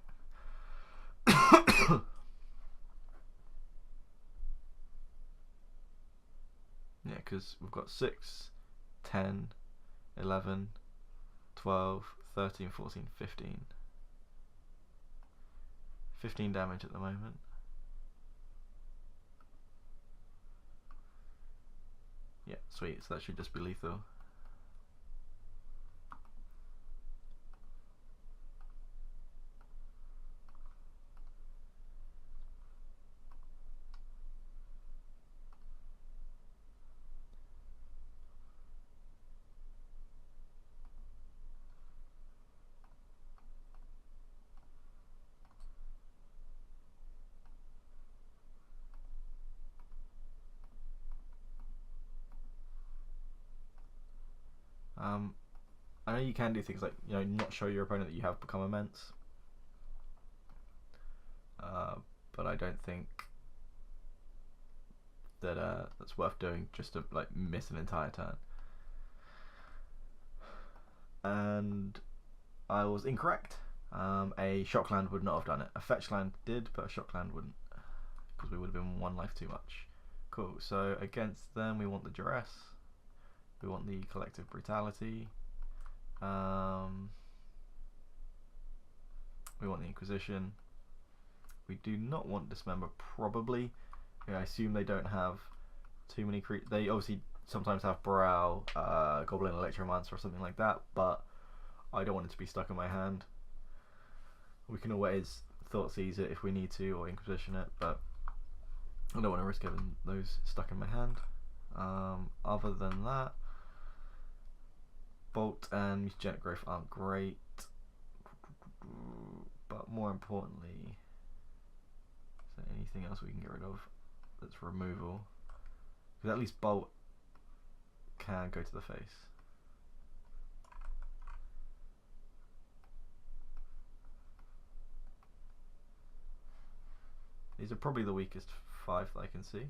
A: Yeah, because we've got 6, 10, 11, 12, 13, 14, 15. 15 damage at the moment. Yeah, sweet, so that should just be lethal. I know you can do things like, not show your opponent that you have become immense, but I don't think that that's worth doing just to miss an entire turn. And I was incorrect. A shock land would not have done it. A fetch land did, but a shock land wouldn't, because we would have been 1 life too much. Cool. So against them, we want the Duress. We want the Collective Brutality. We want the Inquisition. We do not want Dismember, probably. I assume they don't have too many creatures. They obviously sometimes have Brow, Goblin Electromancer or something like that, but I don't want it to be stuck in my hand. We can always Thoughtseize it if we need to, or Inquisition it, but I don't want to risk having those stuck in my hand. Other than that, Bolt and Mutagenic Growth aren't great. But more importantly, is there anything else we can get rid of that's removal? Because at least Bolt can go to the face. These are probably the weakest 5 that I can see.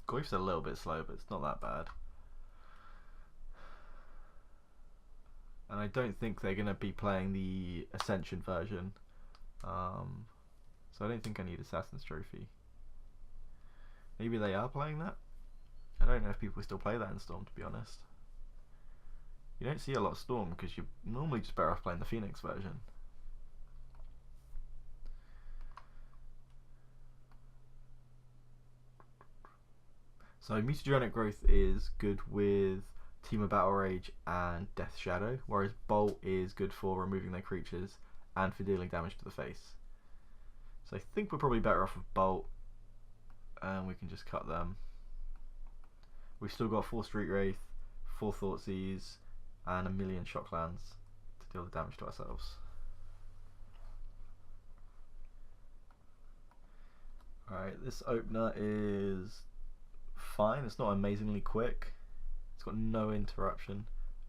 A: Goif's a little bit slow, but it's not that bad. And I don't think they're going to be playing the Ascension version. So I don't think I need Assassin's Trophy. Maybe they are playing that? I don't know if people still play that in Storm, to be honest. You don't see a lot of Storm because you're normally just better off playing the Phoenix version. So Mutagenic Growth is good with Team of Battle Rage and Death Shadow, whereas Bolt is good for removing their creatures and for dealing damage to the face. So I think we're probably better off with Bolt, and we can just cut them. We've still got 4 Street Wraith, 4 Thoughtseize, and a million Shocklands to deal the damage to ourselves. Alright, this opener is fine. It's not amazingly quick. It's got no interruption,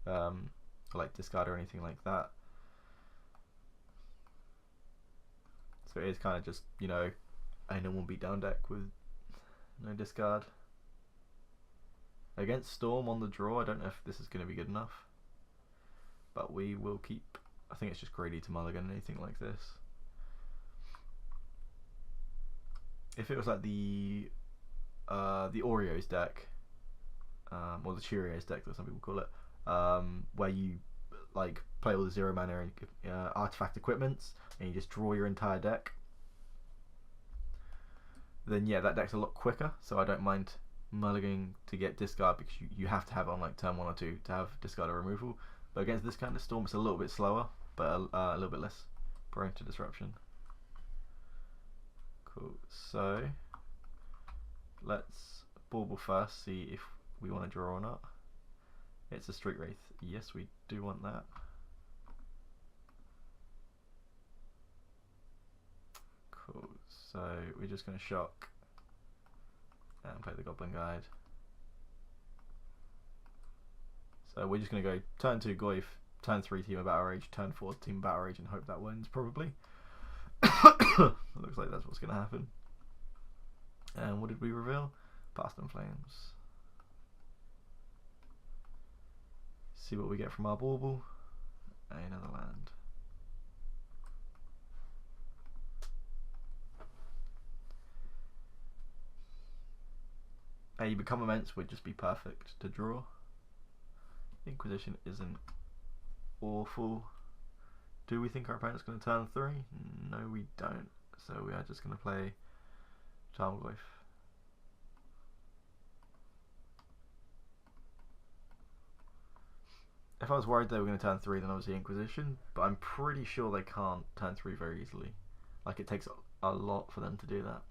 A: like discard or anything like that. So it is kind of just, you know, a normal beatdown deck with no discard. Against Storm on the draw, I don't know if this is going to be good enough, but we will keep. I think it's just greedy to mulligan anything like this. If it was like the Oreos deck, or the Cheerios deck that some people call it, where you like play all the 0 mana and artifact equipments and you just draw your entire deck, then yeah, that deck's a lot quicker, so I don't mind mulliganing to get discard, because you have to have it on like turn 1 or 2 to have discard or removal. But against this kind of Storm, it's a little bit slower, but a little bit less prone to disruption. Cool, so let's bauble first, see if we want to draw or not. It's a Street Wraith. Yes, we do want that. Cool, so we're just going to shock and play the Goblin Guide. So we're just going to go turn 2 Goif, turn 3 Team of Battle Rage, turn 4 Team of Battle Rage, and hope that wins, probably. It looks like that's what's going to happen. And what did we reveal? Past and Flames. See what we get from our bauble. Another land. A Become Immense would just be perfect to draw. Inquisition isn't awful. Do we think our opponent's going to turn 3? No, we don't. So we are just going to play Tarmogoyf. If I was worried they were going to turn 3, then obviously Inquisition, but I'm pretty sure they can't turn 3 very easily. Like, it takes a lot for them to do that.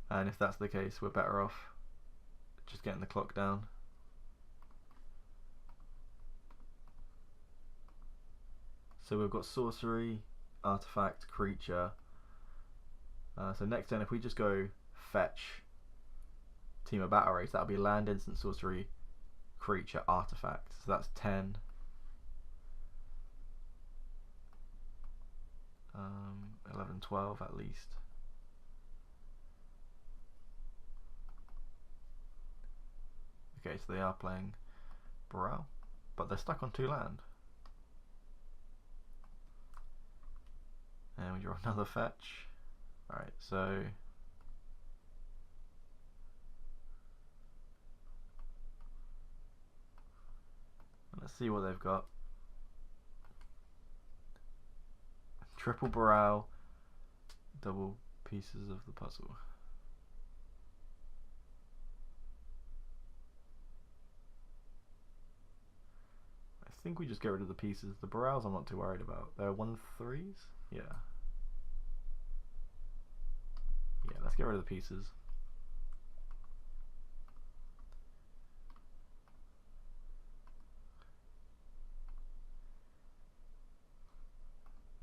A: And if that's the case, we're better off just getting the clock down. So we've got sorcery, artifact, creature. So next turn, if we just go fetch Team of Battle Rage, that'll be land, instant, sorcery, creature, artifact. So that's 10. 11, 12 at least. Okay, so they are playing Boral, but they're stuck on 2 land. And we draw another fetch. Alright, so let's see what they've got. Triple Boral, double pieces of the puzzle. I think we just get rid of the pieces. The Borals I'm not too worried about. They're 1/3s? Yeah. Yeah, let's get rid of the pieces.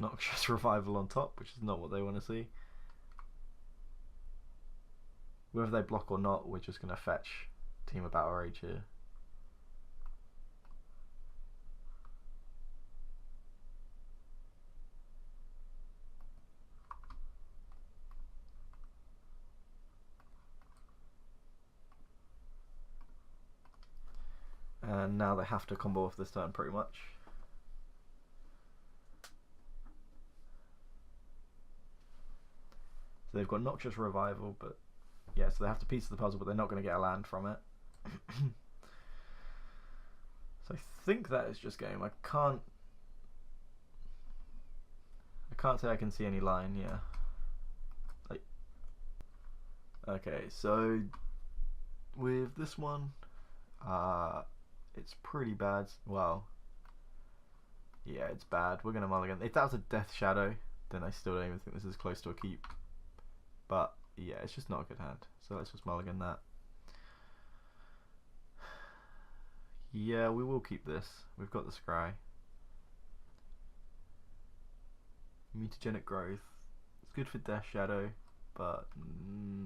A: Noxious Revival on top, which is not what they want to see. Whether they block or not, we're just going to fetch Team of Battle Rage here. And now they have to combo off this turn pretty much. So they've got Noxious Revival, but yeah, so they have to piece the puzzle, but they're not going to get a land from it. So I think that is just game. I can't say I can see any line. Yeah. Like, okay, so with this one, it's pretty bad. Well, yeah, it's bad. We're gonna mulligan. If that was a Death Shadow, then I still don't even think this is close to a keep. But yeah, it's just not a good hand. So let's just mulligan that. Yeah, we will keep this. We've got the Scry. Mutagenic Growth. It's good for Death Shadow, but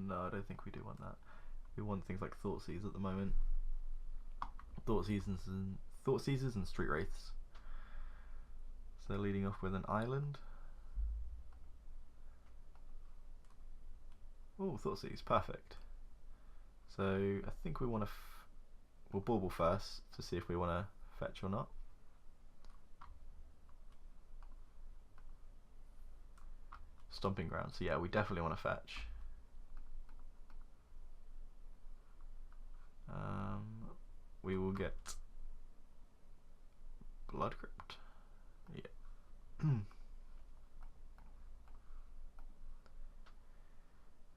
A: no, I don't think we do want that. We want things like Thoughtseize at the moment. Thoughtseizes and Street Wraiths. So they're leading off with an island. Oh, Thoughtseize, perfect. So I think we want to. We'll bauble first to see if we want to fetch or not. Stomping Ground. So yeah, we definitely want to fetch. We will get Blood Crypt. Yeah.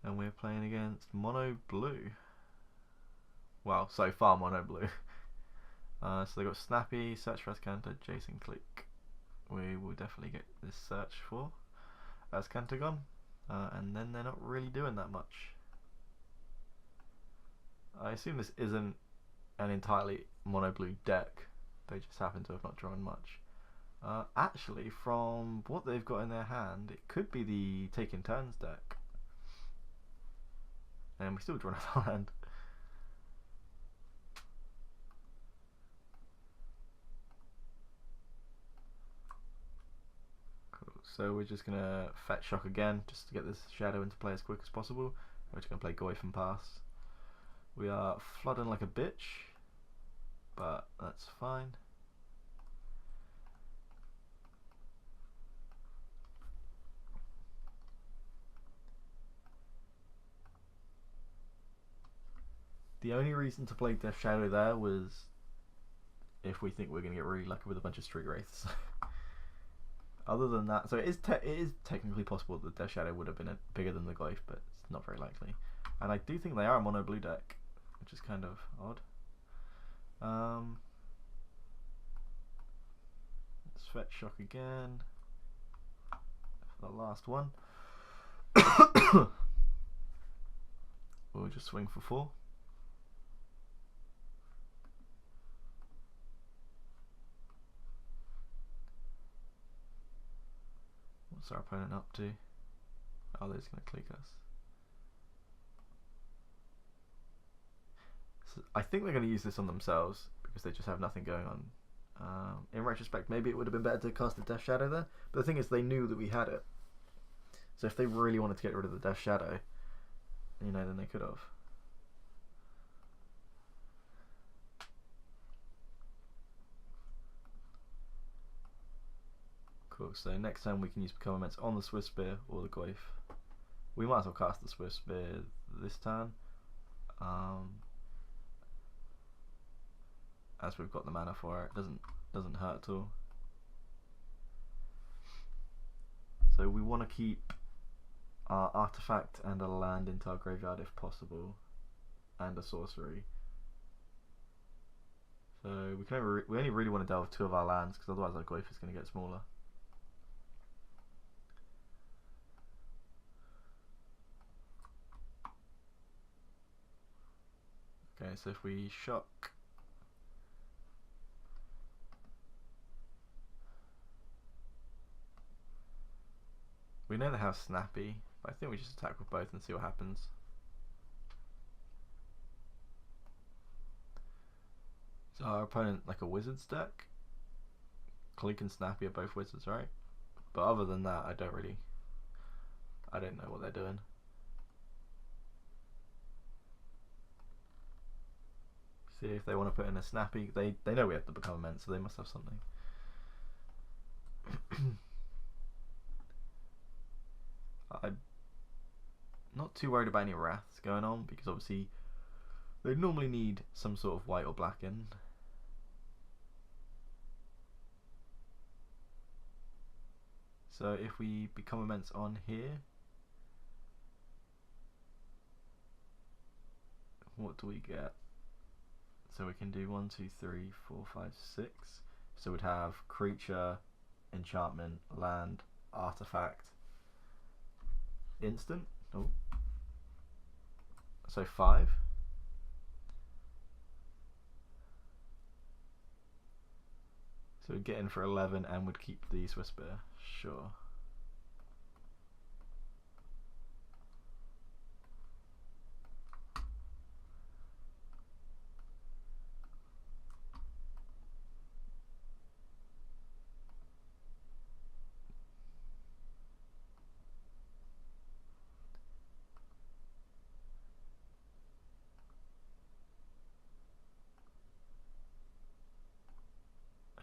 A: And we're playing against Mono Blue. Well, so far Mono Blue. So they got Snappy, Search for Azcanta, Jason Click. We will definitely get this search for Azcanta gone. And then they're not really doing that much. I assume this isn't an entirely Mono Blue deck. They just happen to have not drawn much. Actually, from what they've got in their hand, it could be the Taking Turns deck. And we still draw another hand. Cool. So we're just gonna fetch Shock again, just to get this Shadow into play as quick as possible. We're just gonna play Goyf and pass. We are flooding like a bitch, but that's fine. The only reason to play Death Shadow there was if we think we're going to get really lucky with a bunch of Street Wraiths. Other than that, so it is technically possible that the Death Shadow would have been bigger than the Goyf, but it's not very likely. And I do think they are a Mono Blue deck, which is kind of odd. Let's fetch Shock again for the last one. We'll just swing for 4. What's our opponent up to? Oh, they're just going to click us. So I think they're going to use this on themselves because they just have nothing going on. In retrospect, maybe it would have been better to cast the Death Shadow there, but the thing is they knew that we had it. So if they really wanted to get rid of the Death Shadow, you know, then they could have. Cool, so next time we can use Become Immense on the Swift Spear or the Goyf. We might as well cast the Swift Spear this turn. As we've got the mana for it, doesn't hurt at all. So we want to keep our artifact and a land into our graveyard if possible, and a sorcery. So we only really want to delve 2 of our lands because otherwise our Goyf is going to get smaller. Okay, so if we shock. We know they have Snappy, but I think we just attack with both and see what happens. So our opponent like a Wizards deck. Clink and Snappy are both Wizards, right? But other than that, I don't know what they're doing. See if they want to put in a Snappy. They know we have to become immense, so they must have something. I'm not too worried about any Wraths going on, because obviously they normally need some sort of white or black in. So if we become immense on here, what do we get? So we can do 1, 2, 3, 4, 5, 6. So we'd have creature, enchantment, land, artifact, instant. Oh. So 5. So we'd get in for 11 and would keep the Swiftspear. Sure.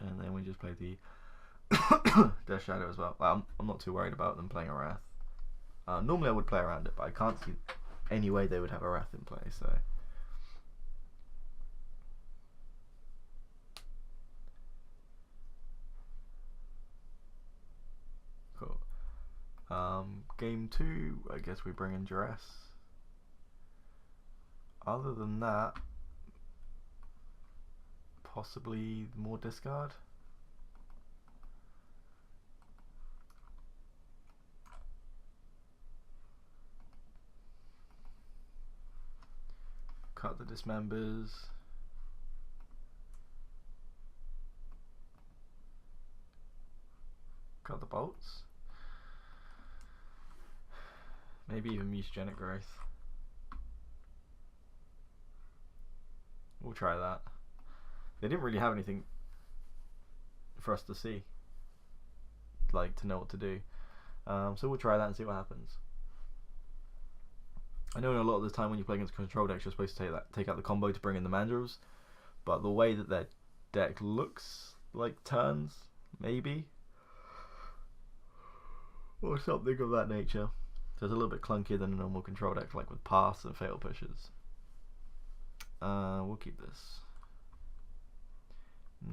A: And then we just play the Death Shadow as well. I'm not too worried about them playing a Wrath. Normally I would play around it, but I can't see any way they would have a Wrath in play, so. Cool. Game 2, I guess we bring in Duress. Other than that, possibly more discard. Cut the Dismembers. Cut the Bolts. Maybe even Mutagenic Growth. We'll try that. They didn't really have anything for us to see, like to know what to do. So we'll try that and see what happens. I know a lot of the time when you play against control decks, you're supposed to take out the combo to bring in the Mandrills, but the way that their deck looks like turns, maybe, or something of that nature. So it's a little bit clunkier than a normal control deck, like with Pass and Fatal Pushes. We'll keep this.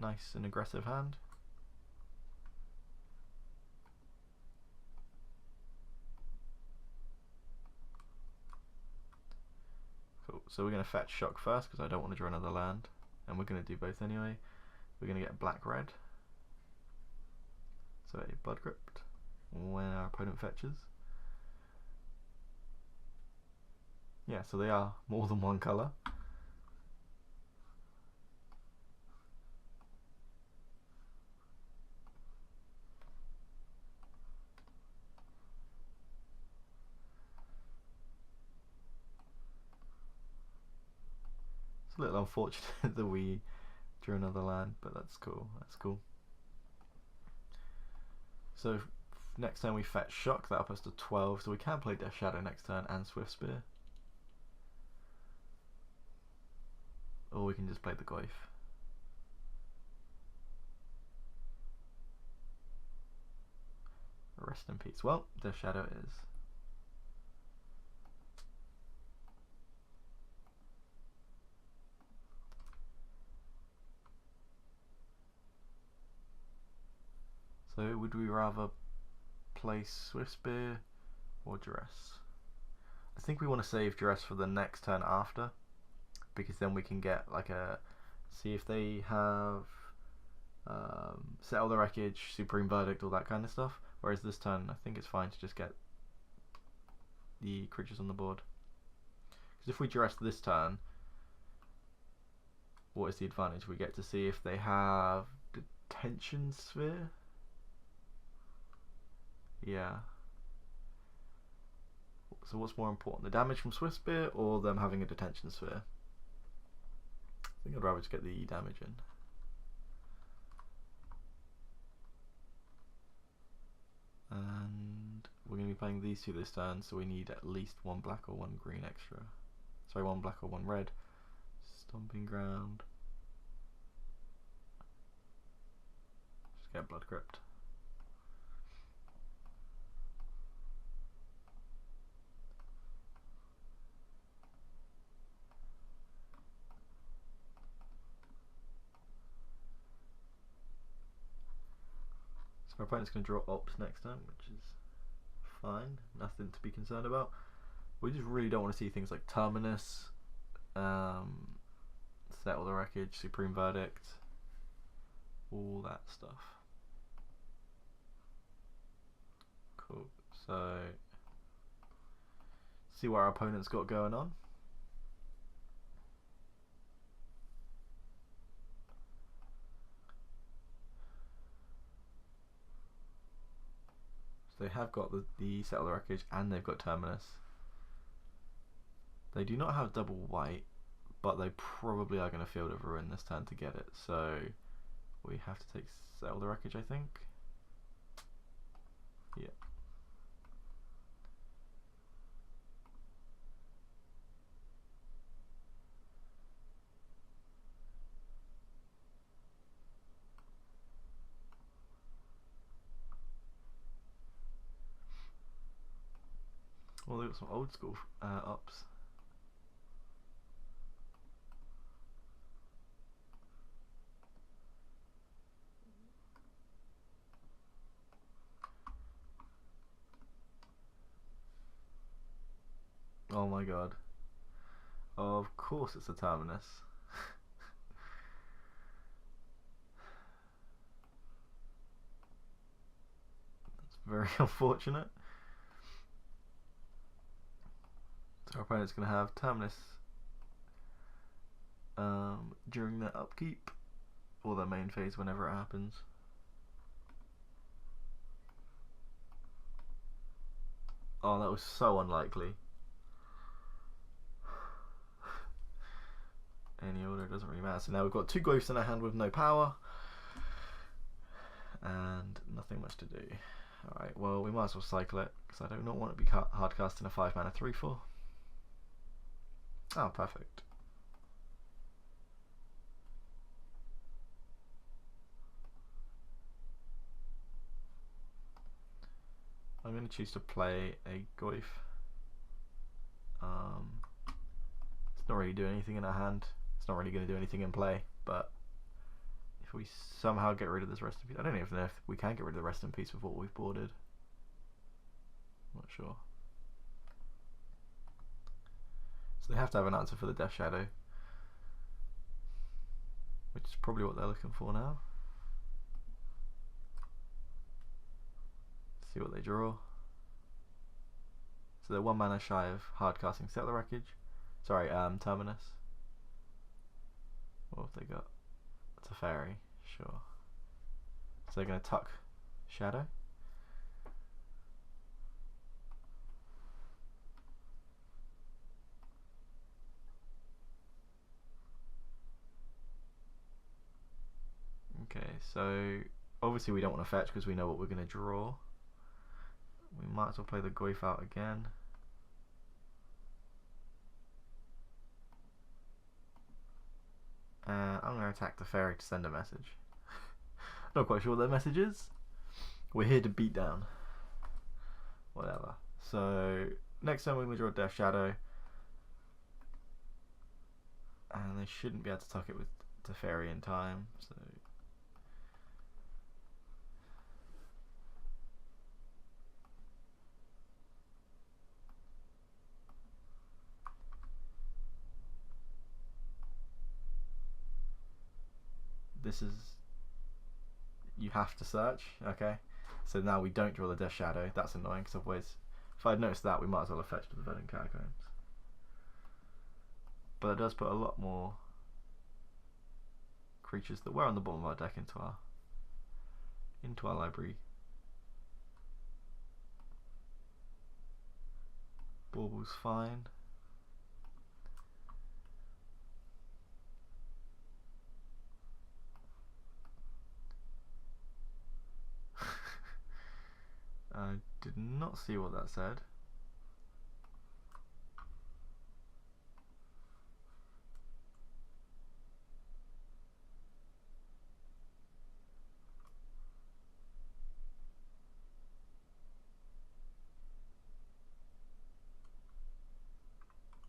A: Nice and aggressive hand. Cool. So we're going to fetch Shock first because I don't want to draw another land, and we're going to do both anyway. We're going to get black-red. So a Blood Crypt when our opponent fetches. Yeah, so they are more than one colour. It's a little unfortunate that we drew another land, but that's cool. That's cool. So next turn we fetch Shock, that up us to 12, so we can play Death Shadow next turn and Swiftspear. Or we can just play the Goyf. Rest in peace. Well, Death Shadow it is. So would we rather play Swiftspear or Duress? I think we want to save Duress for the next turn after, because then we can get like a, see if they have Settle the Wreckage, Supreme Verdict, all that kind of stuff. Whereas this turn I think it's fine to just get the creatures on the board. Because if we Duress this turn, what is the advantage? We get to see if they have Detention Sphere. Yeah. So what's more important, the damage from Swift Spear or them having a detention sphere? I think I'd rather just get the damage in. And we're going to be playing these two this turn, so we need at least one black or one green extra. Sorry, one black or one red. Stomping Ground. Just get Blood Crypt. So our opponent's going to draw Ops next turn, which is fine. Nothing to be concerned about. We just really don't want to see things like Terminus, Settle the Wreckage, Supreme Verdict, all that stuff. Cool. So, see what our opponent's got going on. So they have got the Settle the Wreckage and they've got Terminus. They do not have double white, but they probably are going to Field of Ruin this turn to get it. So we have to take Settle the Wreckage, I think. Yeah. Well, they've got some old school ups. Oh my god. Of course it's a Terminus. That's very unfortunate. So our opponent's going to have Terminus during their upkeep or their main phase whenever it happens. Oh, that was so unlikely. Any order doesn't really matter. So now we've got two ghosts in our hand with no power and nothing much to do. Alright, well we might as well cycle it because I do not want to be hard casting a 5 mana 3/4. Oh, perfect. I'm going to choose to play a Goyf. It's not really doing anything in our hand. It's not really going to do anything in play, but if we somehow get rid of this Rest in Peace, I don't even know if we can get rid of the Rest in Peace with what we've boarded. I'm not sure. So they have to have an answer for the Death Shadow, which is probably what they're looking for now. See what they draw. So they're 1 mana shy of hard casting Settle the Wreckage. Sorry, Terminus. What have they got? It's a fairy, sure. So they're going to tuck Shadow. Okay, so obviously we don't want to fetch because we know what we're going to draw. We might as well play the Goyf out again. I'm going to attack the fairy to send a message. Not quite sure what that message is. We're here to beat down. Whatever. So next time we're going to draw Death Shadow. And they shouldn't be able to tuck it with the fairy in time. So this is, you have to search, okay? So now we don't draw the Death Shadow. That's annoying because otherwise, if I'd noticed that, we might as well have fetched with the Verdant Catacombs. But it does put a lot more creatures that were on the bottom of our deck into our library. Baubles fine. I did not see what that said.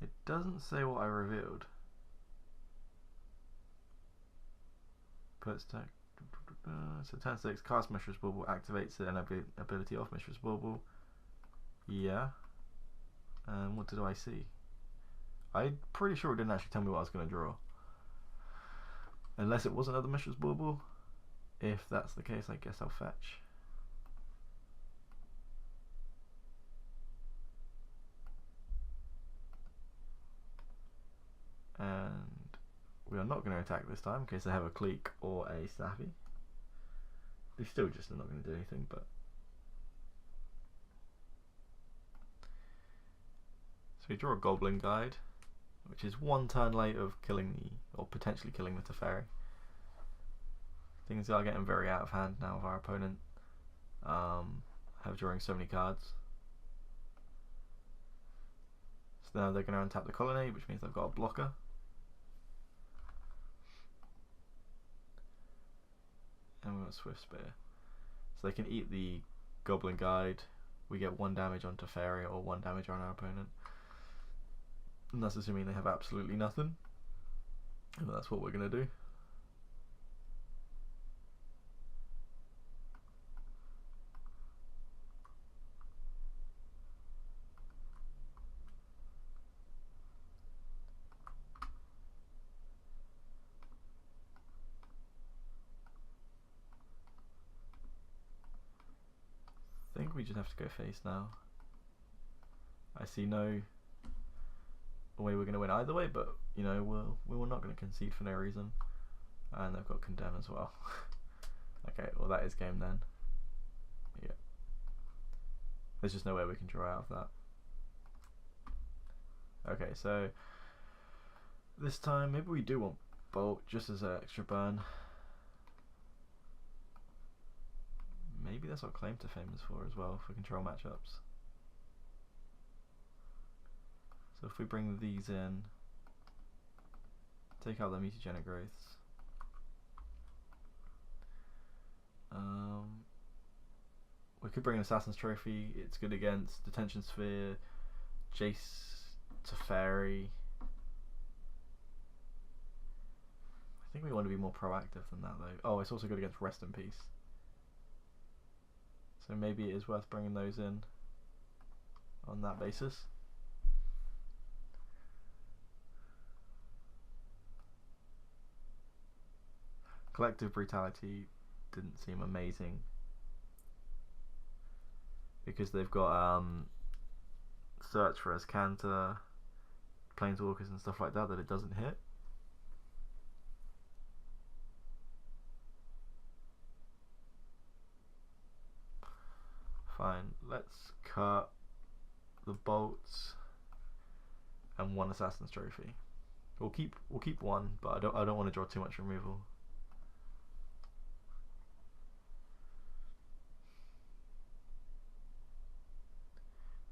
A: It doesn't say what I revealed. Puts tech. So turn 6, cast Mistress Bauble, activates an ability of Mistress Bauble. Yeah. And what did I see? I'm pretty sure it didn't actually tell me what I was going to draw. Unless it was another Mistress Bauble. If that's the case, I guess I'll fetch. And we are not going to attack this time in case they have a Clique or a Snappy. They still just are not going to do anything, but... So we draw a Goblin Guide, which is one turn late of killing the, or potentially killing the Teferi. Things are getting very out of hand now of our opponent. Have drawing so many cards. So now they're going to untap the colony, which means they've got a blocker. And we've got a Swift Spear. So they can eat the Goblin Guide. We get 1 damage on Teferi or 1 damage on our opponent. And that's assuming they have absolutely nothing. And that's what we're going to do. I think we just have to go face now. I see no way we're going to win either way, but you know we're not going to concede for no reason. And they've got Condemn as well. Okay, well that is game then. Yeah. There's just no way we can draw out of that. Okay, so this time maybe we do want Bolt just as an extra burn. Maybe that's what Claim to Fame is for as well, for control matchups. So if we bring these in, take out the mutagenic growths. We could bring an Assassin's Trophy. It's good against Detention Sphere, Jace, Teferi. I think we want to be more proactive than that though. Oh, it's also good against Rest in Peace. So maybe it is worth bringing those in on that basis. Collective Brutality didn't seem amazing because they've got Search for Escanta, Planeswalkers and stuff like that it doesn't hit. Fine, let's cut the bolts and 1 Assassin's Trophy. We'll keep 1, but I don't want to draw too much removal.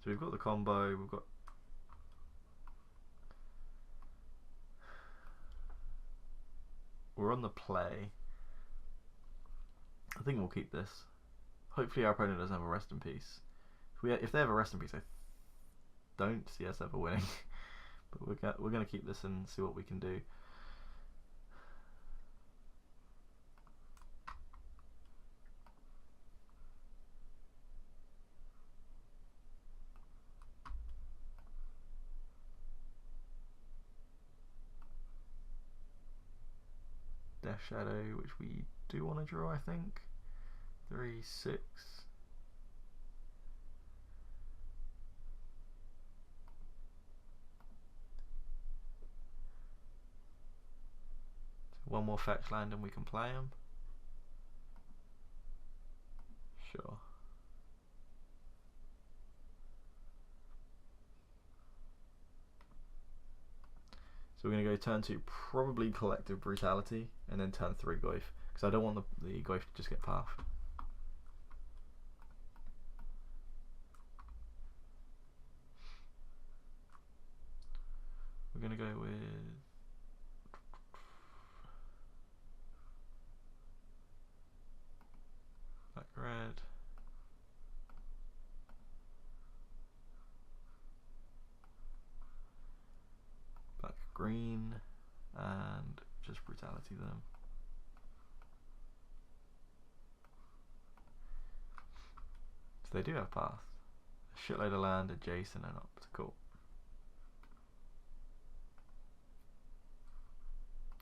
A: So we've got the combo, we're on the play. I think we'll keep this. Hopefully our opponent doesn't have a Rest in Peace. If they have a Rest in Peace, I don't see us ever winning. But we're going to keep this and see what we can do. Death Shadow, which we do want to draw, I think. 3, 6. So 1 more fetch land and we can play him. Sure. So we're going to go turn 2, probably Collective Brutality, and then turn 3 Goif, because I don't want the Goif to just get path. We're going to go with black red. Black green, and just brutality them. So they do have path. A shitload of land adjacent and up. Cool.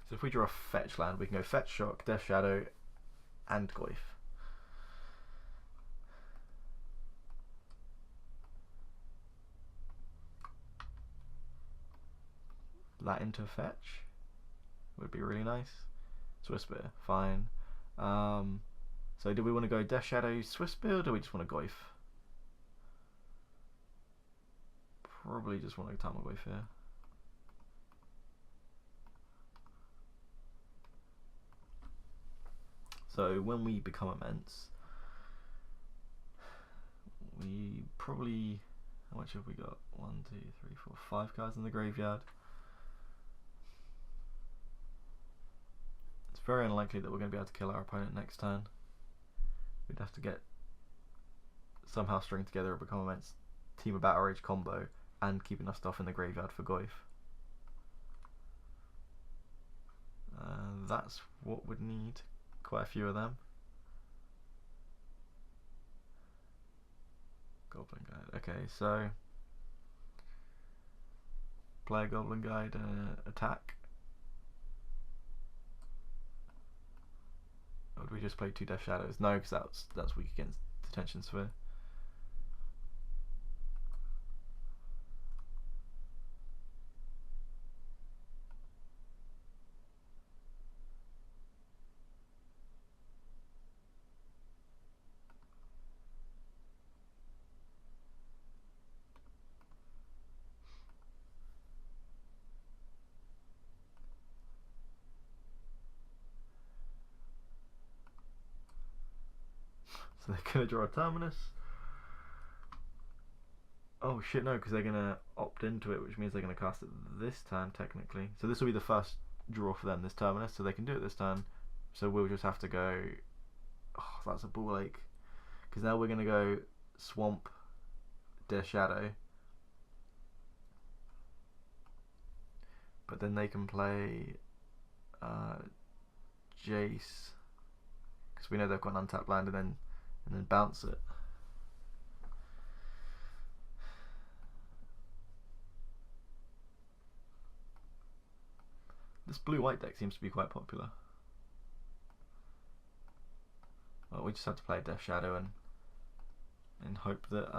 A: So if we draw a fetch land, we can go fetch shock, Death Shadow, and Goif. That into fetch would be really nice. Swisspear, fine. So do we want to go Death Shadow, Swisspear, or do we just want to Goif? Probably just want to Tama Goif here. So when we become immense, we probably, how much have we got? 1, 2, 3, 4, 5 cards in the graveyard. It's very unlikely that we're going to be able to kill our opponent next turn. We'd have to get somehow string together a become immense Team of Battle Rage combo and keep enough stuff in the graveyard for Goif. That's what we'd need. Quite a few of them. Goblin Guide. Okay, so play a Goblin Guide and attack. Or would we just play 2 Death Shadows? No, because that's weak against Detention Sphere. So they're going to draw a Terminus. Oh shit, no, because they're going to opt into it, which means they're going to cast it this turn, technically. So this will be the first draw for them, this Terminus, so they can do it this turn. So we'll just have to go... Oh, that's a ball ache. Because now we're going to go Swamp, Death Shadow. But then they can play Jace. Because we know they've got an untapped land, and then bounce it. This blue-white deck seems to be quite popular. Well, we just have to play Death Shadow and hope that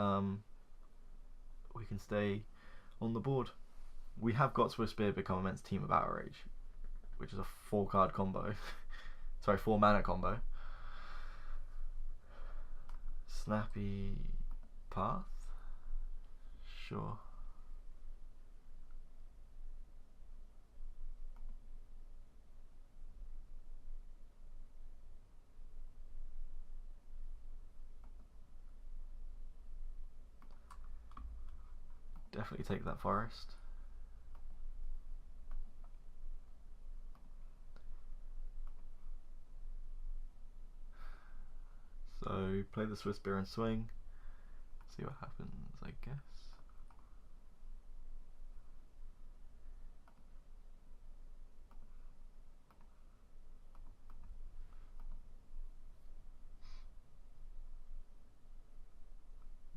A: we can stay on the board. We have got Swisspear become immense Team of Battle Rage, which is a 4-card combo. Sorry, 4-mana combo. Snappy Path? Sure. Definitely take that forest. So play the Swisspear and swing. See what happens, I guess.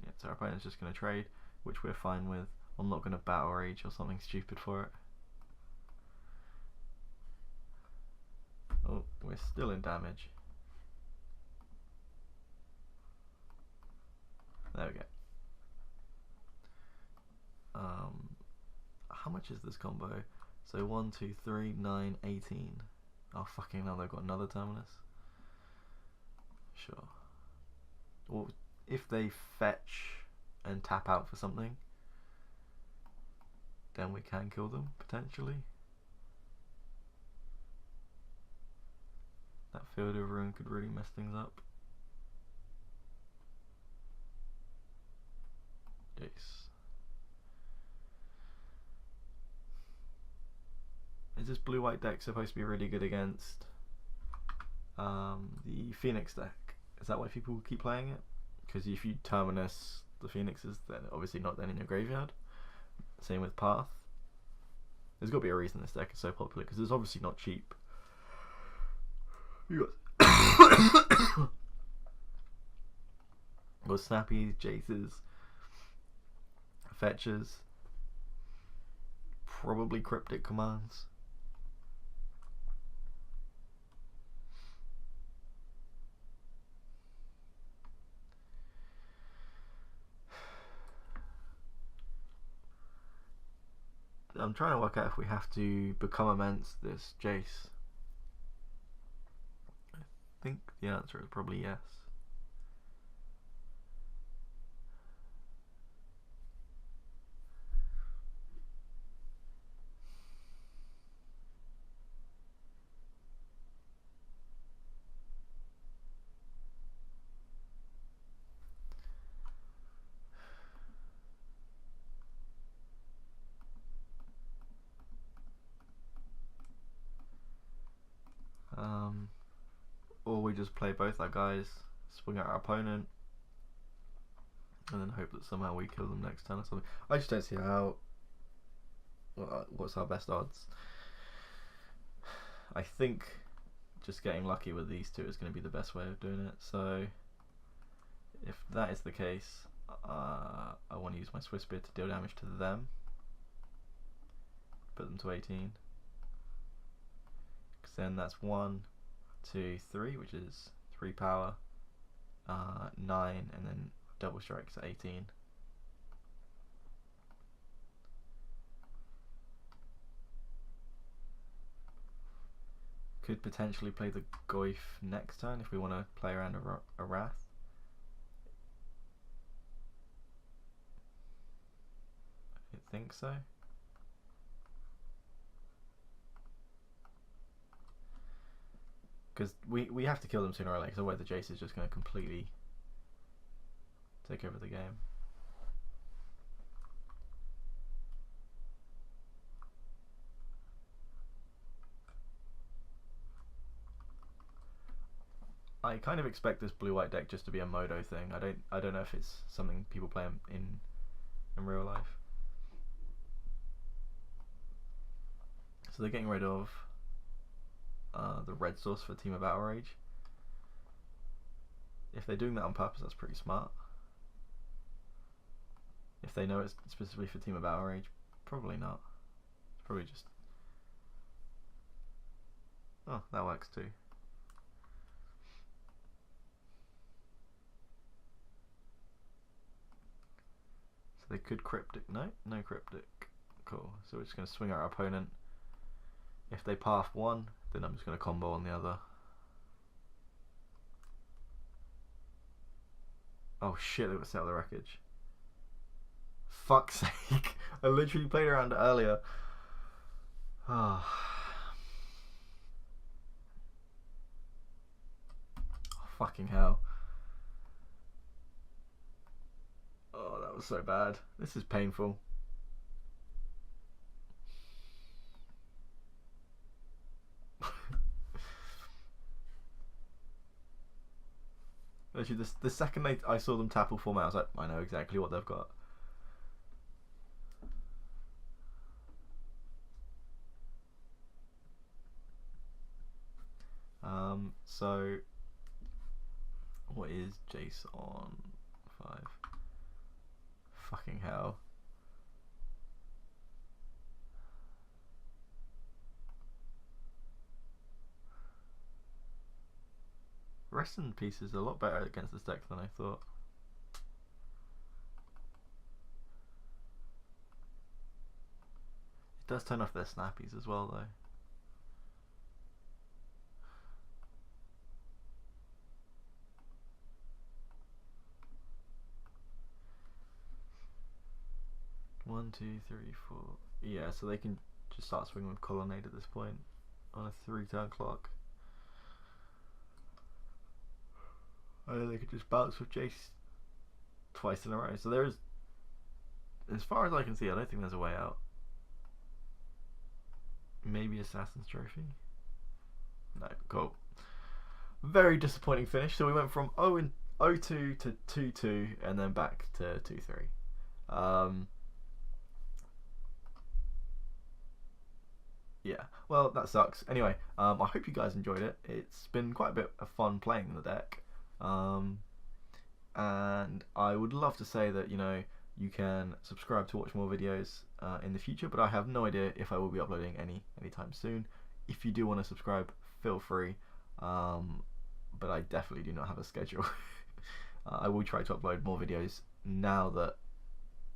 A: Yeah, so our opponent's just going to trade, which we're fine with. I'm not going to Battle Rage or something stupid for it. Oh, we're still in damage. There we go. How much is this combo? So 1, 2, 3, 9, 18. Oh fucking hell, they've got another Terminus. Sure. Well, if they fetch and tap out for something, then we can kill them, potentially. That field of ruin could really mess things up. Jace. Is this blue-white deck supposed to be really good against the Phoenix deck? Is that why people keep playing it? Because if you Terminus the Phoenixes, then obviously not then in your graveyard. Same with Path. There's got to be a reason this deck is so popular, because it's obviously not cheap. You got Snappies, Jaces, Fetchers, probably Cryptic Commands. I'm trying to work out if we have to become immense this Jace. I think the answer is probably yes. Or we just play both our guys, swing at our opponent, and then hope that somehow we kill them next turn or something. I just don't see how. What's our best odds? I think just getting lucky with these two is going to be the best way of doing it. So if that is the case, I want to use my Swiss Beard to deal damage to them. Put them to 18. Because then that's 1, 2, 3, which is 3 power, 9, and then double strikes at 18. Could potentially play the Goyf next turn if we want to play around a Wrath. I think so. Because we have to kill them sooner or later, otherwise the Jace is just going to completely take over the game. I kind of expect this blue-white deck just to be a Modo thing. I don't know if it's something people play in real life. So they're getting rid of the red source for Team of Battle Rage. If they're doing that on purpose, that's pretty smart. If they know it's specifically for Team of Battle Rage, probably not. It's probably just... Oh, that works too. So they could Cryptic. No Cryptic. Cool. So we're just going to swing our opponent. If they path one, then I'm just going to combo on the other. Oh shit, they got set up the wreckage. Fuck's sake. I literally played around earlier. Oh. Fucking hell. Oh, that was so bad. This is painful. Actually, the second I saw them tap all format, I was like, I know exactly what they've got. So what is Jace on 5? Fucking hell. Rest in Peace is a lot better against this deck than I thought. It does turn off their snappies as well though. One, two, three, 4. Yeah, so they can just start swinging with Colonnade at this point on a 3-turn clock. And then they could just bounce with Jace twice in a row. So there's, as far as I can see, I don't think there's a way out. Maybe Assassin's Trophy? No, cool. Very disappointing finish. So we went from 0-2 to 2-2 and then back to 2-3. Yeah, well, that sucks. Anyway, I hope you guys enjoyed it. It's been quite a bit of fun playing the deck. And I would love to say that, you know, you can subscribe to watch more videos in the future, but I have no idea if I will be uploading anytime soon. If you do want to subscribe, feel free, but I definitely do not have a schedule. I will try to upload more videos now that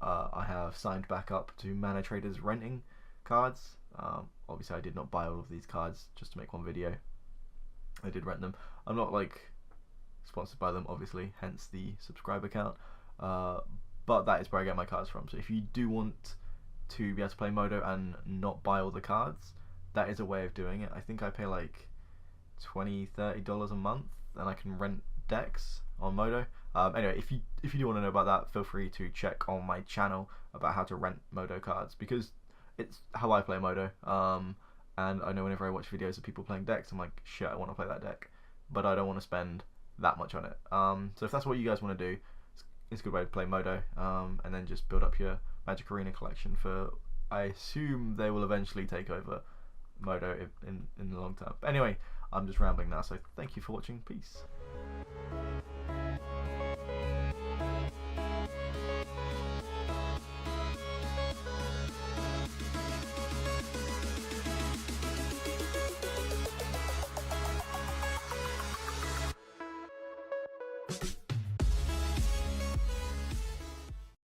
A: I have signed back up to Mana Traders renting cards. Obviously I did not buy all of these cards just to make one video. I did rent them. I'm not like sponsored by them, obviously, hence the subscribe account, but that is where I get my cards from. So if you do want to be able to play Modo and not buy all the cards, that is a way of doing it. I think I pay like $20-30 a month and I can rent decks on Modo. Anyway, if you do want to know about that, feel free to check on my channel about how to rent Modo cards, because it's how I play Modo. And I know whenever I watch videos of people playing decks, I'm like, shit, I want to play that deck, but I don't want to spend that much on it. So if that's what you guys want to do, it's a good way to play Modo, and then just build up your Magic Arena collection for, I assume they will eventually take over Modo in the long term. But anyway, I'm just rambling now, so thank you for watching. Peace.